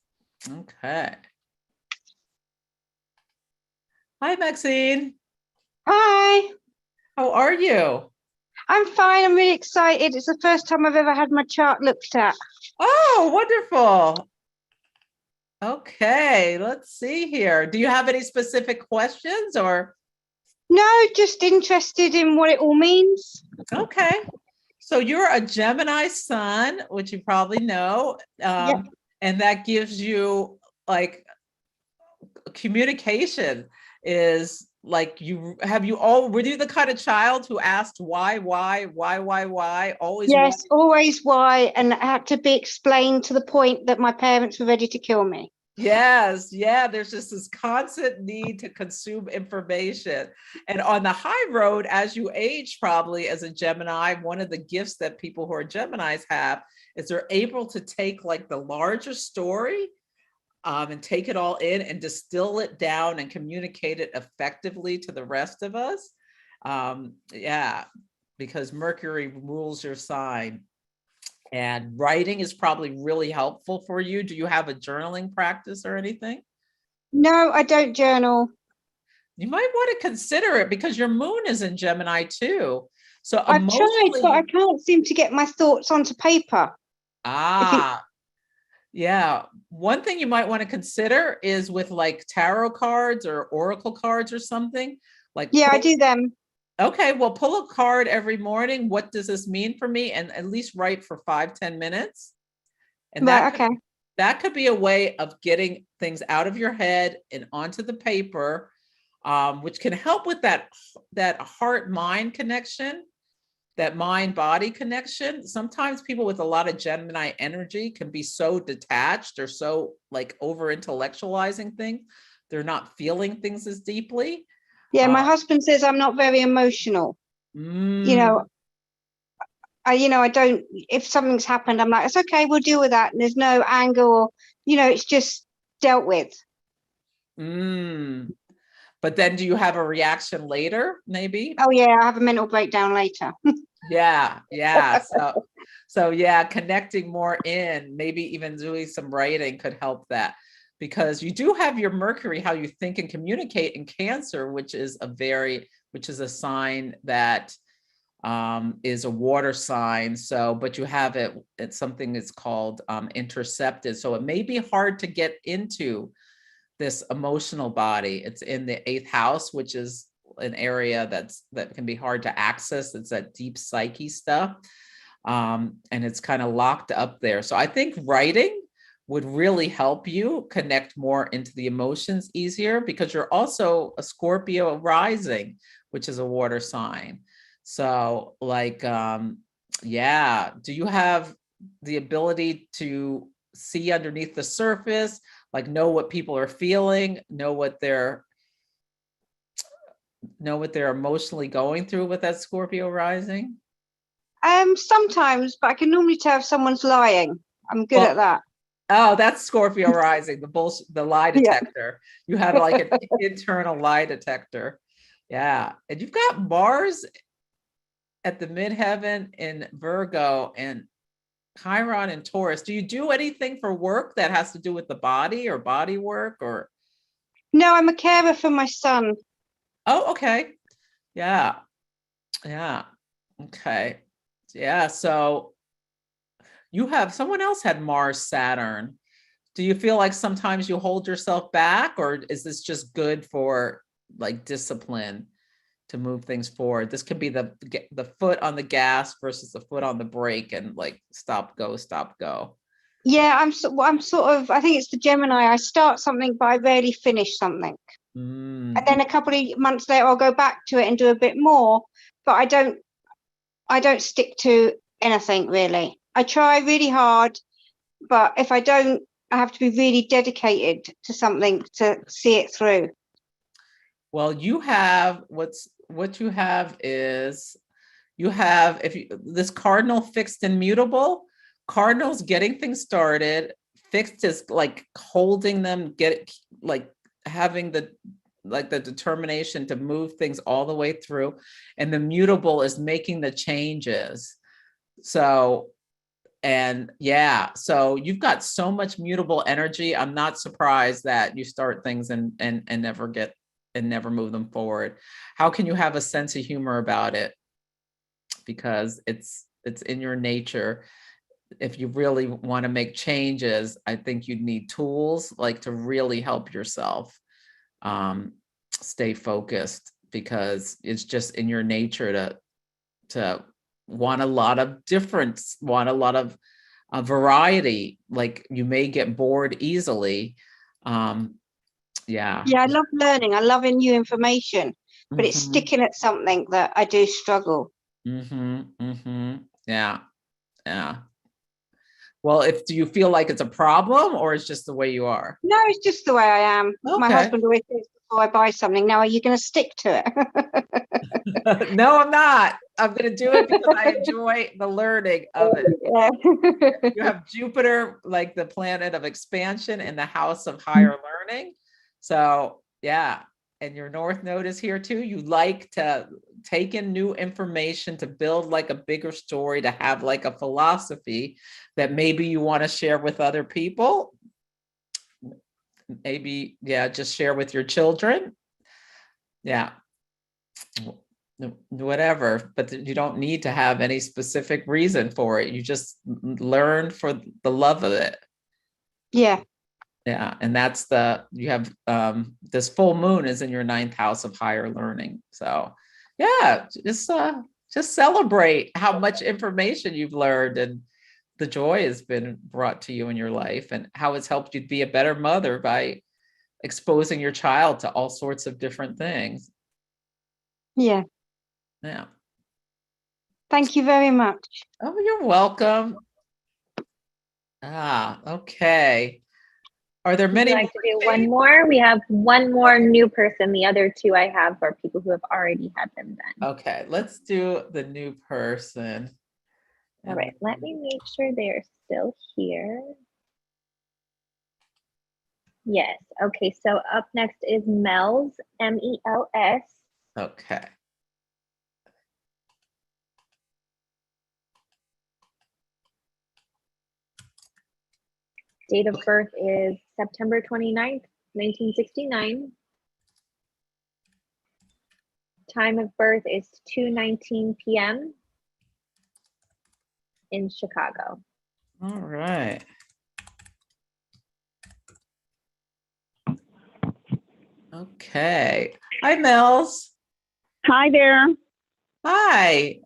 Okay. Hi, Maxine. Hi, How are you? I'm fine. I'm really excited. It's the first time I've ever had my chart looked at. Oh, wonderful. Okay, let's see here. Do you have any specific questions or? No, just interested in what it all means. Okay. So you're a Gemini sun, which you probably know. Yep. And that gives you like communication is like were you the kind of child who asked why, always? Yes, why? always why, and it had to be explained to the point that my parents were ready to kill me. Yes, yeah, there's just this constant need to consume information. And on the high road, as you age, probably as a Gemini, one of the gifts that people who are Geminis have is they're able to take like the larger story and take it all in and distill it down and communicate it effectively to the rest of us. Yeah, because Mercury rules your sign. And writing is probably really helpful for you. Do you have a journaling practice or anything? No, I don't journal. You might want to consider it because your moon is in Gemini too. So I've tried, but I emotionally, can't seem to get my thoughts onto paper. yeah. One thing you might want to consider is with like tarot cards or oracle cards or something. Like, Yeah, I do them. okay, well, pull a card every morning. What does this mean for me? And at least write for 5-10 minutes. And Right, okay. that could be a way of getting things out of your head and onto the paper, which can help with that heart-mind connection, that mind-body connection. Sometimes people with a lot of Gemini energy can be so detached or so like over-intellectualizing things. They're not feeling things as deeply. Yeah, my husband says I'm not very emotional. You know, I don't, if something's happened, I'm like, it's okay, we'll deal with that. And there's no anger or, it's just dealt with. But then do you have a reaction later, maybe? Oh yeah, I have a mental breakdown later. Yeah. So yeah, connecting more in, maybe even doing some writing could help that, because you do have your Mercury, how you think and communicate, in Cancer, which is a sign that is a water sign. So, but you have it's something that's called intercepted. So it may be hard to get into this emotional body. It's in the 8th house, which is an area that can be hard to access. It's that deep psyche stuff. And it's kind of locked up there. So I think writing would really help you connect more into the emotions easier, because you're also a Scorpio rising, which is a water sign. So like, yeah, do you have the ability to see underneath the surface, like know what people are feeling, know what they're emotionally going through with that Scorpio rising? Sometimes, but I can normally tell if someone's lying. I'm good at that. Oh, that's Scorpio rising, the lie detector. You have like an internal lie detector. Yeah. And you've got Mars at the midheaven in Virgo and Chiron in Taurus. Do you do anything for work that has to do with the body or body work or? No, I'm a carer for my son. Oh, okay. Yeah. Okay. Yeah. So someone else had Mars, Saturn. Do you feel like sometimes you hold yourself back, or is this just good for like discipline to move things forward? This could be the foot on the gas versus the foot on the brake, and like stop, go. Yeah, I'm sort of, I think it's the Gemini. I start something, but I rarely finish something. And then a couple of months later, I'll go back to it and do a bit more, but I don't stick to anything really. I try really hard, but if I don't, I have to be really dedicated to something to see it through. Well, you have what you have is this cardinal fixed and mutable. Cardinal's getting things started. Fixed is like holding them, having the determination to move things all the way through. And the mutable is making the changes. So, and yeah, so you've got so much mutable energy. I'm not surprised that you start things and never move them forward. How can you have a sense of humor about it? Because it's in your nature. If you really want to make changes, I think you'd need tools like to really help yourself stay focused, because it's just in your nature to want a lot of difference, want a lot of variety. Like you may get bored easily. Yeah, I love learning. I love new information, but it's sticking at something that I do struggle. Yeah. Well, do you feel like it's a problem, or it's just the way you are? No, it's just the way I am. Okay. My husband always says before I buy something, now are you going to stick to it? No, I'm not. I'm going to do it because I enjoy the learning of it. You have Jupiter, like the planet of expansion, in the house of higher learning. So, yeah. And your North Node is here too. You like to take in new information, to build like a bigger story, to have like a philosophy that maybe you want to share with other people. Maybe, yeah, just share with your children. Yeah. Whatever, but you don't need to have any specific reason for it. You just learn for the love of it. Yeah. Yeah. And that's you have this full moon is in your 9th house of higher learning. So yeah, just celebrate how much information you've learned and the joy has been brought to you in your life, and how it's helped you be a better mother by exposing your child to all sorts of different things. Yeah. Yeah. Thank you very much. Oh, you're welcome. Okay. Are there Would many you like to do one more? We have one more new person. The other two I have are people who have already had them done. Okay, let's do the new person. All right, let me make sure they're still here. Yes. Okay, so up next is Mels, M-E-L-S. Okay. Date of birth is September 29th, 1969. Time of birth is 2:19 p.m. in Chicago. All right. Okay. Hi, Mels. Hi there. Hi.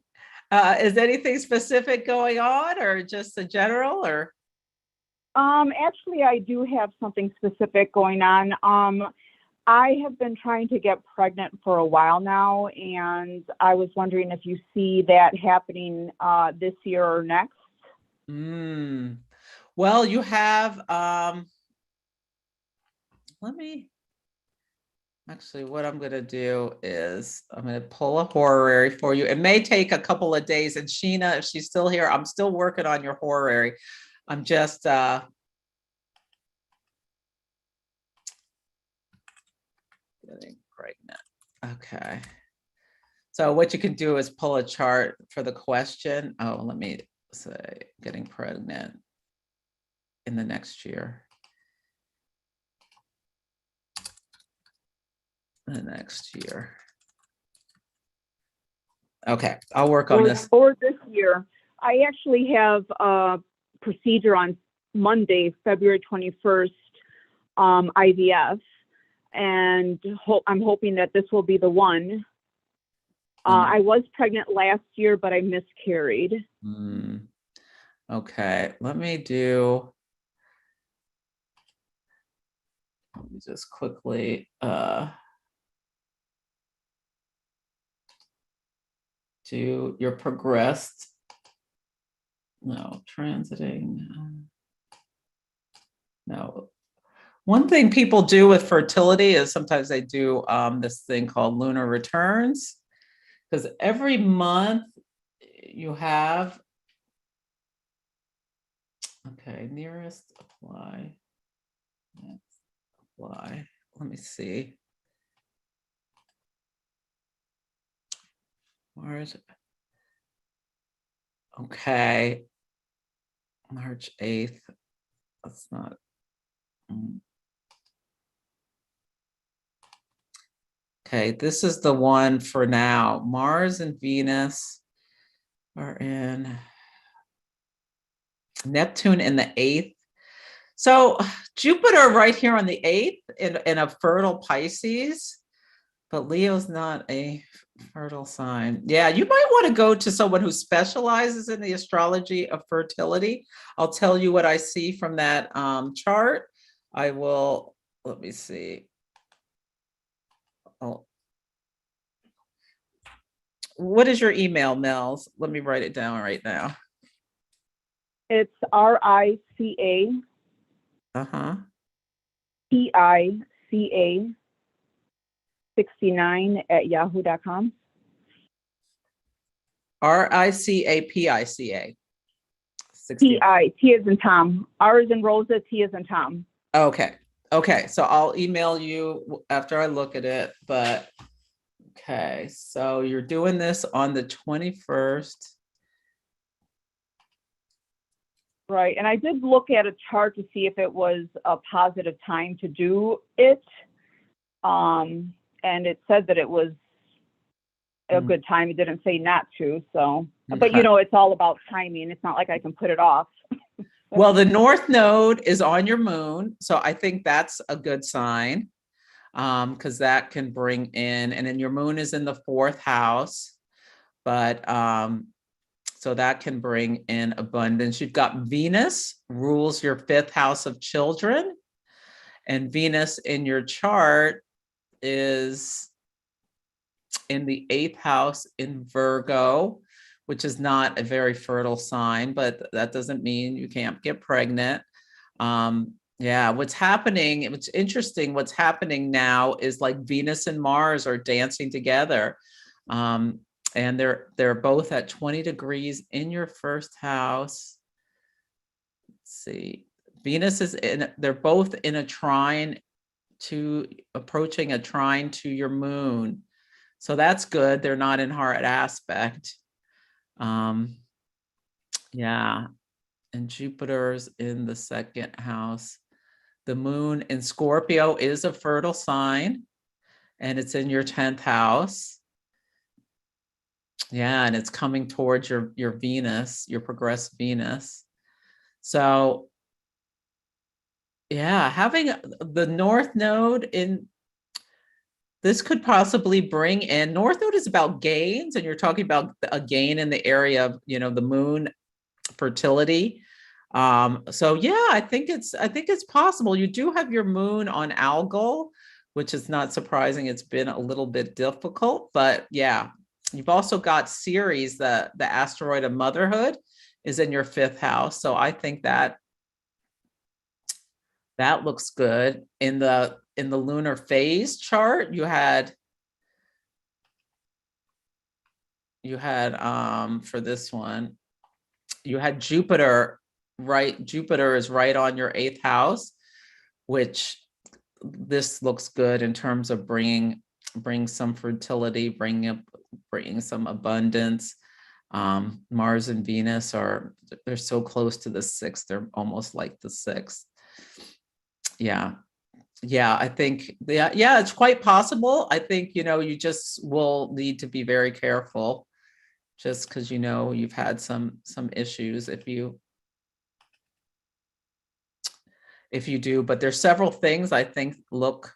Is anything specific going on, or just a general, or? Actually, I do have something specific going on. I have been trying to get pregnant for a while now, and I was wondering if you see that happening this year or next. Well, you have, actually, what I'm going to do is I'm going to pull a horary for you. It may take a couple of days. And Sheena, if she's still here, I'm still working on your horary. I'm just, getting pregnant. Okay. So what you can do is pull a chart for the question. Oh, let me say getting pregnant in the next year. The next year. Okay, I'll work on this. For this year, I actually have a procedure on Monday, February 21st, IVF, and I'm hoping that this will be the one. I was pregnant last year, but I miscarried. Okay, let me just quickly do your progressed. No, transiting. No. One thing people do with fertility is sometimes they do this thing called lunar returns, because every month you have, okay, nearest apply. Next apply. Let me see. Mars. Okay. March 8th. That's not. Okay, this is the one for now. Mars and Venus are in Neptune in the 8th. So Jupiter right here on the 8th in a fertile Pisces, but Leo's not a fertile sign. Yeah, you might want to go to someone who specializes in the astrology of fertility. I'll tell you what I see from that chart. I will, let me see. Oh. What is your email, Mels? Let me write it down right now. It's RICA. PICA 69 at yahoo.com. RICAPICA. T as in Tom. R as in Rosa, T as in Tom. Okay. Okay. So I'll email you after I look at it, but okay. So you're doing this on the 21st. Right. And I did look at a chart to see if it was a positive time to do it. And it said that it was a good time. It didn't say not to. So, but you know, it's all about timing. It's not like I can put it off. Well, the North Node is on your moon. So I think that's a good sign, because that can bring in, and then your moon is in the 4th house. But so that can bring in abundance. You've got Venus rules your 5th house of children. And Venus in your chart is in the 8th house in Virgo, which is not a very fertile sign, but that doesn't mean you can't get pregnant. Yeah, what's happening, it's interesting, what's happening now is like Venus and Mars are dancing together. And they're both at 20 degrees in your 1st house. Let's see, Venus is in, they're both in a trine to, approaching a trine to your moon. So that's good. They're not in hard aspect. Yeah, and Jupiter's in the 2nd house. The moon in Scorpio is a fertile sign, and it's in your 10th house. Yeah, and it's coming towards your Venus, your progressed Venus. So yeah, having the North Node in, this could possibly bring in, North Node is about gains, and you're talking about a gain in the area of, you know, the moon fertility. So yeah, I think it's possible. You do have your moon on Algol, which is not surprising. It's been a little bit difficult, but yeah, you've also got Ceres, the asteroid of motherhood is in your 5th house. So I think that looks good. In the lunar phase chart, you had for this one, you had Jupiter, right? Jupiter is right on your 8th house, which this looks good in terms of bring some fertility, bringing some abundance. Mars and Venus they're so close to the 6th. They're almost like the 6th. Yeah. Yeah, I think, yeah, it's quite possible. I think, you know, you just will need to be very careful, just because, you know, you've had some issues if you do, but there's several things I think look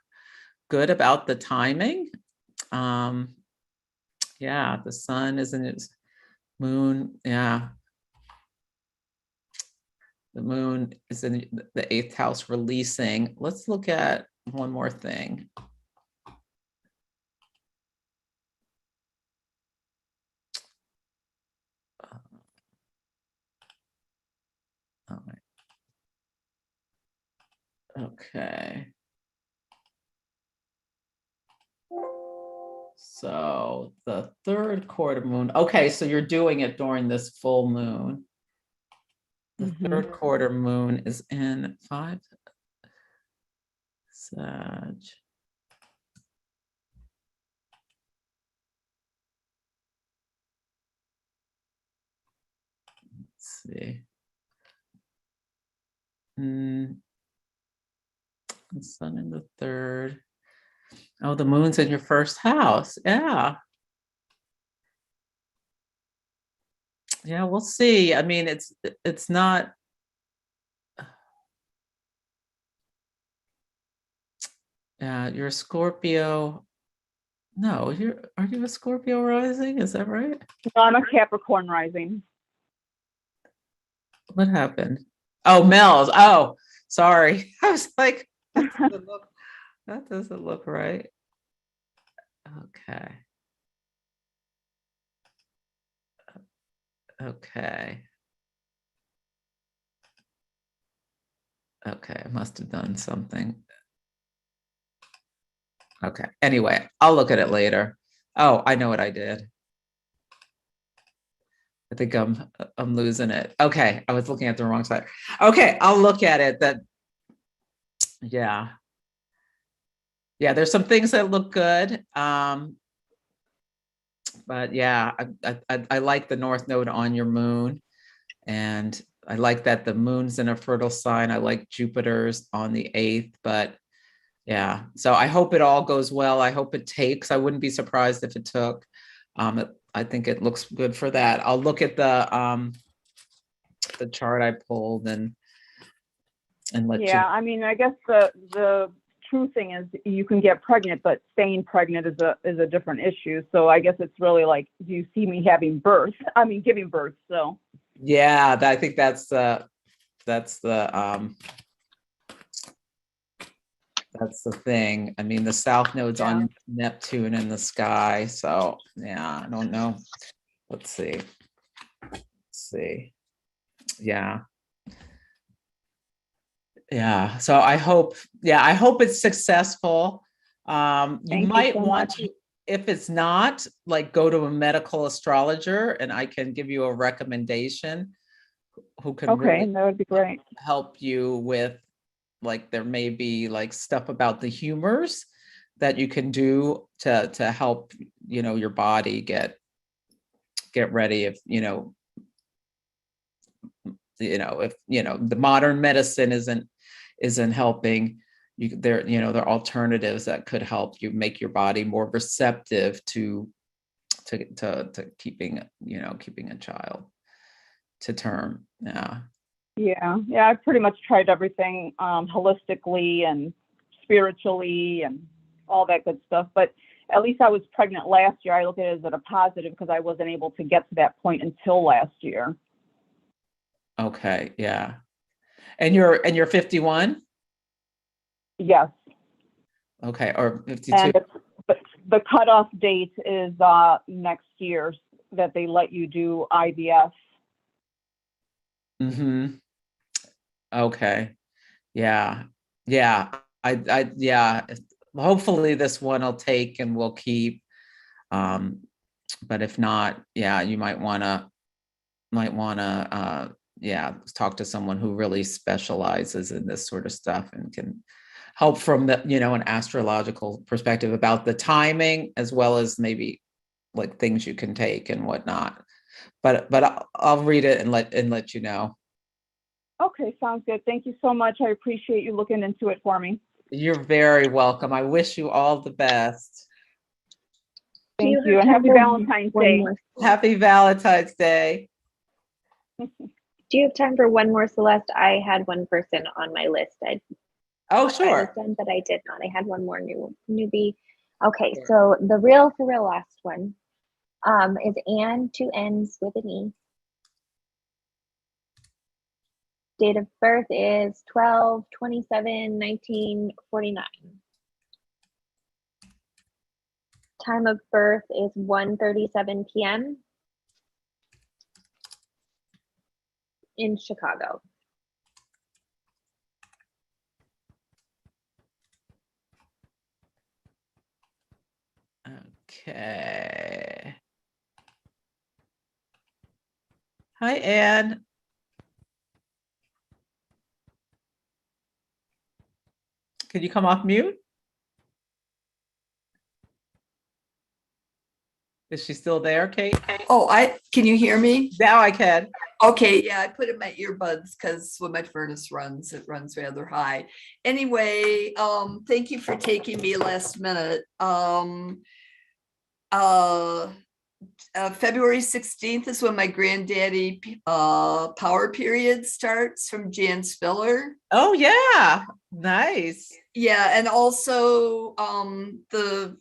good about the timing. Yeah, the sun is in its moon. Yeah. The moon is in the 8th house releasing. Let's look at one more thing. All right. Okay. So the 3rd quarter moon. Okay, so you're doing it during this full moon. The 3rd quarter moon is in 5 Sag. Let's see. The sun in the 3rd. Oh, the moon's in your 1st house. Yeah. Yeah, we'll see. I mean, it's not. Yeah, you're a Scorpio. No, are you a Scorpio rising? Is that right? No, I'm a Capricorn rising. What happened? Oh, Mel's. Oh, sorry. I was like, that doesn't look right. Okay. Okay. Okay, I must have done something. Okay, anyway, I'll look at it later. Oh, I know what I did. I think I'm losing it. Okay, I was looking at the wrong side. Okay, I'll look at it. Yeah, there's some things that look good. But yeah, I like the North Node on your moon, and I like that the moon's in a fertile sign. I like Jupiter's on the 8th, but yeah, so I hope it all goes well. I hope it takes. I wouldn't be surprised if it took. I think it looks good for that. I'll look at the chart I pulled and let you. Yeah, I mean, I guess the true thing is you can get pregnant, but staying pregnant is a different issue. So I guess it's really like, do you see me giving birth? So Yeah, I think that's the thing. I mean, the South Node's on Neptune in the sky, so yeah, I don't know. Let's see. Yeah. So I hope it's successful. You might want to, if it's not, like, go to a medical astrologer, and I can give you a recommendation who can really that would be great. help you with, like, there may be like stuff about the humors that you can do to help, your body get ready if, if, the modern medicine isn't helping you. There are alternatives that could help you make your body more receptive to keeping a child to term. Yeah, I've pretty much tried everything holistically and spiritually and all that good stuff. But at least I was pregnant last year. I look at it as a positive because I wasn't able to get to that point until last year. Okay, yeah. And you're 51? Yes. Okay, or 52. And the cutoff date is next year that they let you do IVF. Mm-hmm. Okay. Yeah. Hopefully this one will take and we'll keep. But if not, you might wanna talk to someone who really specializes in this sort of stuff and can help from the, an astrological perspective about the timing, as well as maybe like things you can take and whatnot. But I'll read it and let you know. Okay, sounds good. Thank you so much. I appreciate you looking into it for me. You're very welcome. I wish you all the best. Thank you, and happy Valentine's Day. Happy Valentine's Day. Do you have time for one more, Celeste? I had one person on my list. Oh, I sure. was done, but I did not. I had one more newbie. Okay, so the real last one is Anne, 2 N's with an E. Date of birth is 12/27/1949. Time of birth is 1:37 p.m. in Chicago. Okay. Hi, Anne. Can you come off mute? Is she still there, Kate? Oh, can you hear me? Now I can. Okay, yeah, I put in my earbuds because when my furnace runs, it runs rather high. Anyway, thank you for taking me last minute. February 16th is when my granddaddy power period starts from Jan Spiller. Oh yeah, nice. Yeah, and also the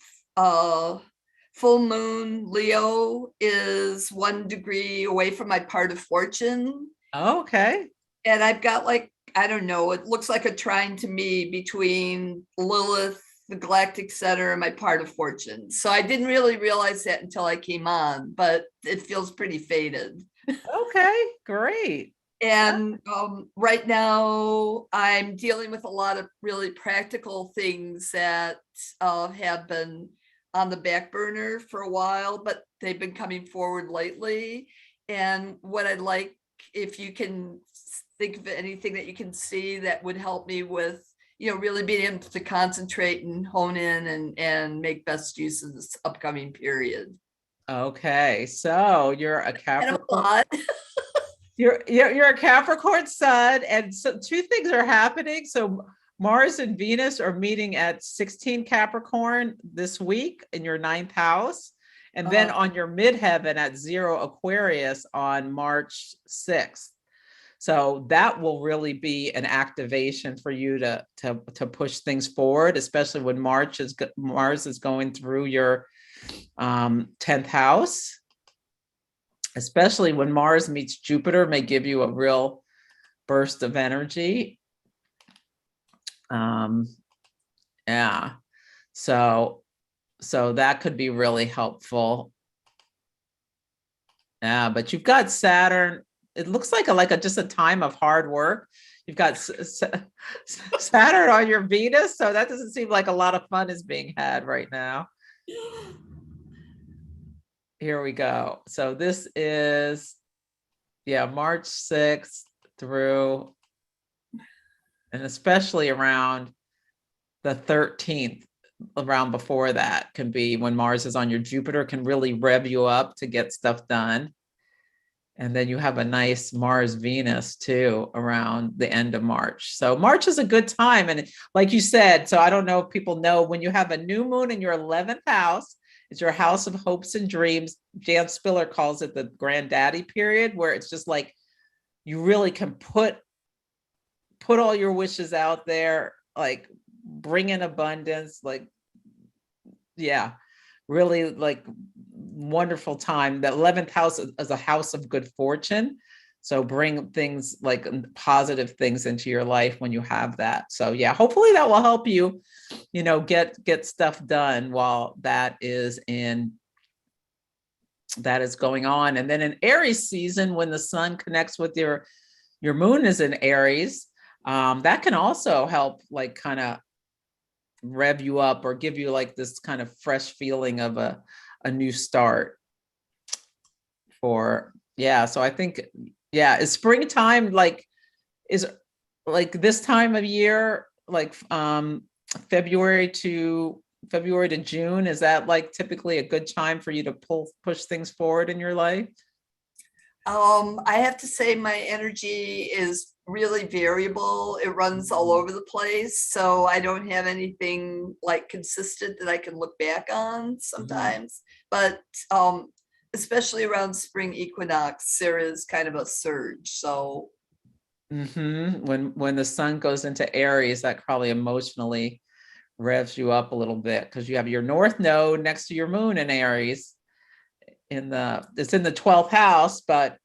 full moon Leo is 1 degree away from my part of fortune. Oh, okay. And I've got, like, I don't know, it looks like a trine to me between Lilith, the galactic center, and my part of fortune. So I didn't really realize that until I came on, but it feels pretty faded. Okay, great. And right now I'm dealing with a lot of really practical things that have been on the back burner for a while, but they've been coming forward lately. And what I'd like, if you can think of anything that you can see that would help me with, really being able to concentrate and hone in and make best use of this upcoming period. Okay, so you're a Kind of a Capricorn. lot. You're a Capricorn sun, and so two things are happening. So Mars and Venus are meeting at 16 Capricorn this week in your 9th house, and then on your midheaven at 0 Aquarius on March 6th. So that will really be an activation for you to push things forward, especially when Mars is going through your 10th house. Especially when Mars meets Jupiter, may give you a real burst of energy. Yeah, so that could be really helpful. Yeah, but you've got Saturn. It looks like just a time of hard work. You've got Saturn on your Venus, so that doesn't seem like a lot of fun is being had right now. Here we go. So this is, March 6th through, and especially around the 13th, around before that can be when Mars is on your Jupiter, can really rev you up to get stuff done. And then you have a nice Mars Venus too around the end of March. So March is a good time. And like you said, so I don't know if people know, when you have a new moon in your 11th house, it's your house of hopes and dreams. Jan Spiller calls it the granddaddy period, where it's just like you really can put all your wishes out there, like bring in abundance, like, really like wonderful time. The 11th house is a house of good fortune. So bring things like positive things into your life when you have that. So hopefully that will help you, get stuff done while that is going on. And then in Aries season, when the sun connects with your moon is in Aries, that can also help like kind of rev you up or give you like this kind of fresh feeling of a new start so I think is springtime is this time of year, like February to June, is that like typically a good time for you to push things forward in your life? I have to say my energy is really variable. It runs all over the place. So I don't have anything like consistent that I can look back on sometimes. But especially around spring equinox, there is kind of a surge. So when the sun goes into Aries, that probably emotionally revs you up a little bit, because you have your north node next to your moon in Aries. It's in the 12th house, but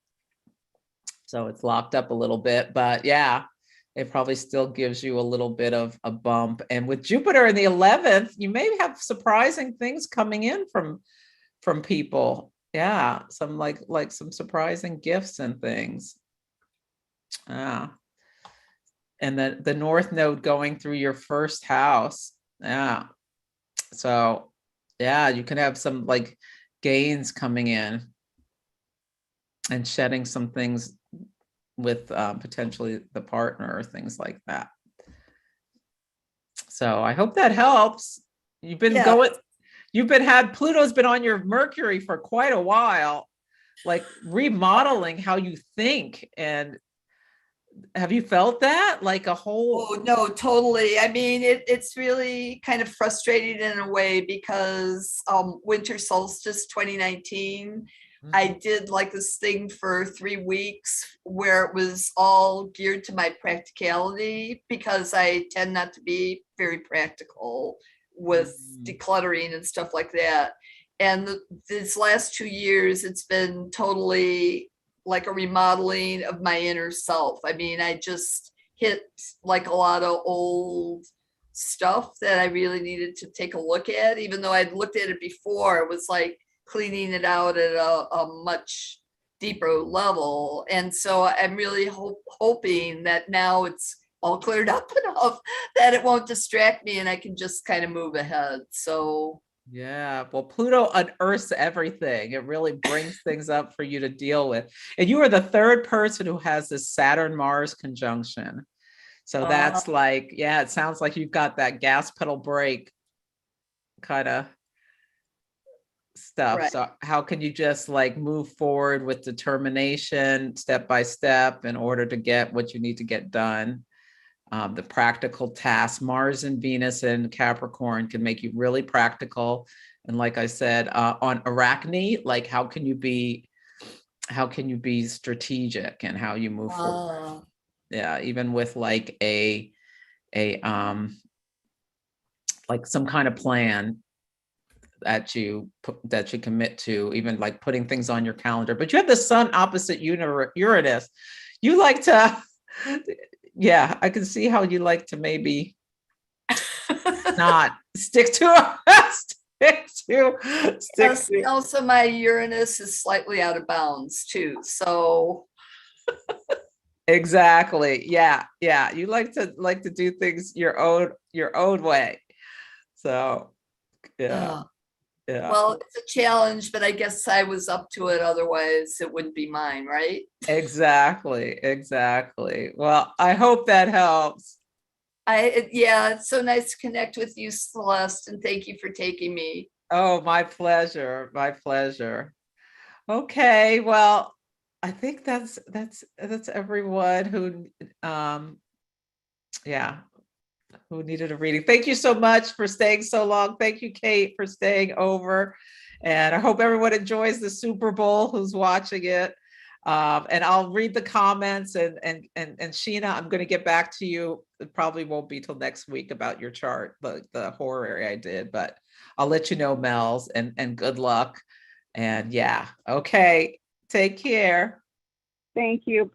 so it's locked up a little bit, but it probably still gives you a little bit of a bump. And with Jupiter in the 11th, you may have surprising things coming in from people. Some like some surprising gifts and things. And the north node going through your first house. So you can have some like gains coming in and shedding some things with potentially the partner or things like that. So I hope that helps. Pluto's been on your Mercury for quite a while, like remodeling how you think. And have you felt that like a whole? Oh, no, totally. I mean, it's really kind of frustrating in a way because winter solstice 2019, I did like this thing for 3 weeks where it was all geared to my practicality, because I tend not to be very practical with decluttering and stuff like that. And these last 2 years, it's been totally like a remodeling of my inner self. I mean, I just hit like a lot of old stuff that I really needed to take a look at, even though I'd looked at it before. It was like cleaning it out at a much deeper level. And so I'm really hoping that now it's all cleared up enough that it won't distract me and I can just kind of move ahead. So Yeah, well, Pluto unearths everything. It really brings things up for you to deal with. And you are the third person who has this Saturn-Mars conjunction. So that's like, yeah, it sounds like you've got that gas pedal brake kind of stuff. Right. So how can you just like move forward with determination, step by step, in order to get what you need to get done? The practical tasks, Mars and Venus and Capricorn can make you really practical. And like I said, on Arachne, like how can you be strategic and how you move forward? Yeah, even with like a like some kind of plan that you commit to, even like putting things on your calendar. But you have the sun opposite Uranus. You like to, yeah, I can see how you like to maybe not stick to Also, my Uranus is slightly out of bounds too. So exactly. Yeah. You like to do things your own way. So yeah. Yeah. Well, it's a challenge, but I guess I was up to it. Otherwise, it wouldn't be mine, right? Exactly. Well, I hope that helps. Yeah, it's so nice to connect with you, Celeste, and thank you for taking me. Oh, my pleasure. Okay, well, I think that's everyone who who needed a reading. Thank you so much for staying so long. Thank you, Kate, for staying over. And I hope everyone enjoys the Super Bowl who's watching it. And I'll read the comments and Sheena, I'm going to get back to you. It probably won't be till next week about your chart, the horror area I did, but I'll let you know, Mel's, and good luck. And yeah, okay, take care. Thank you.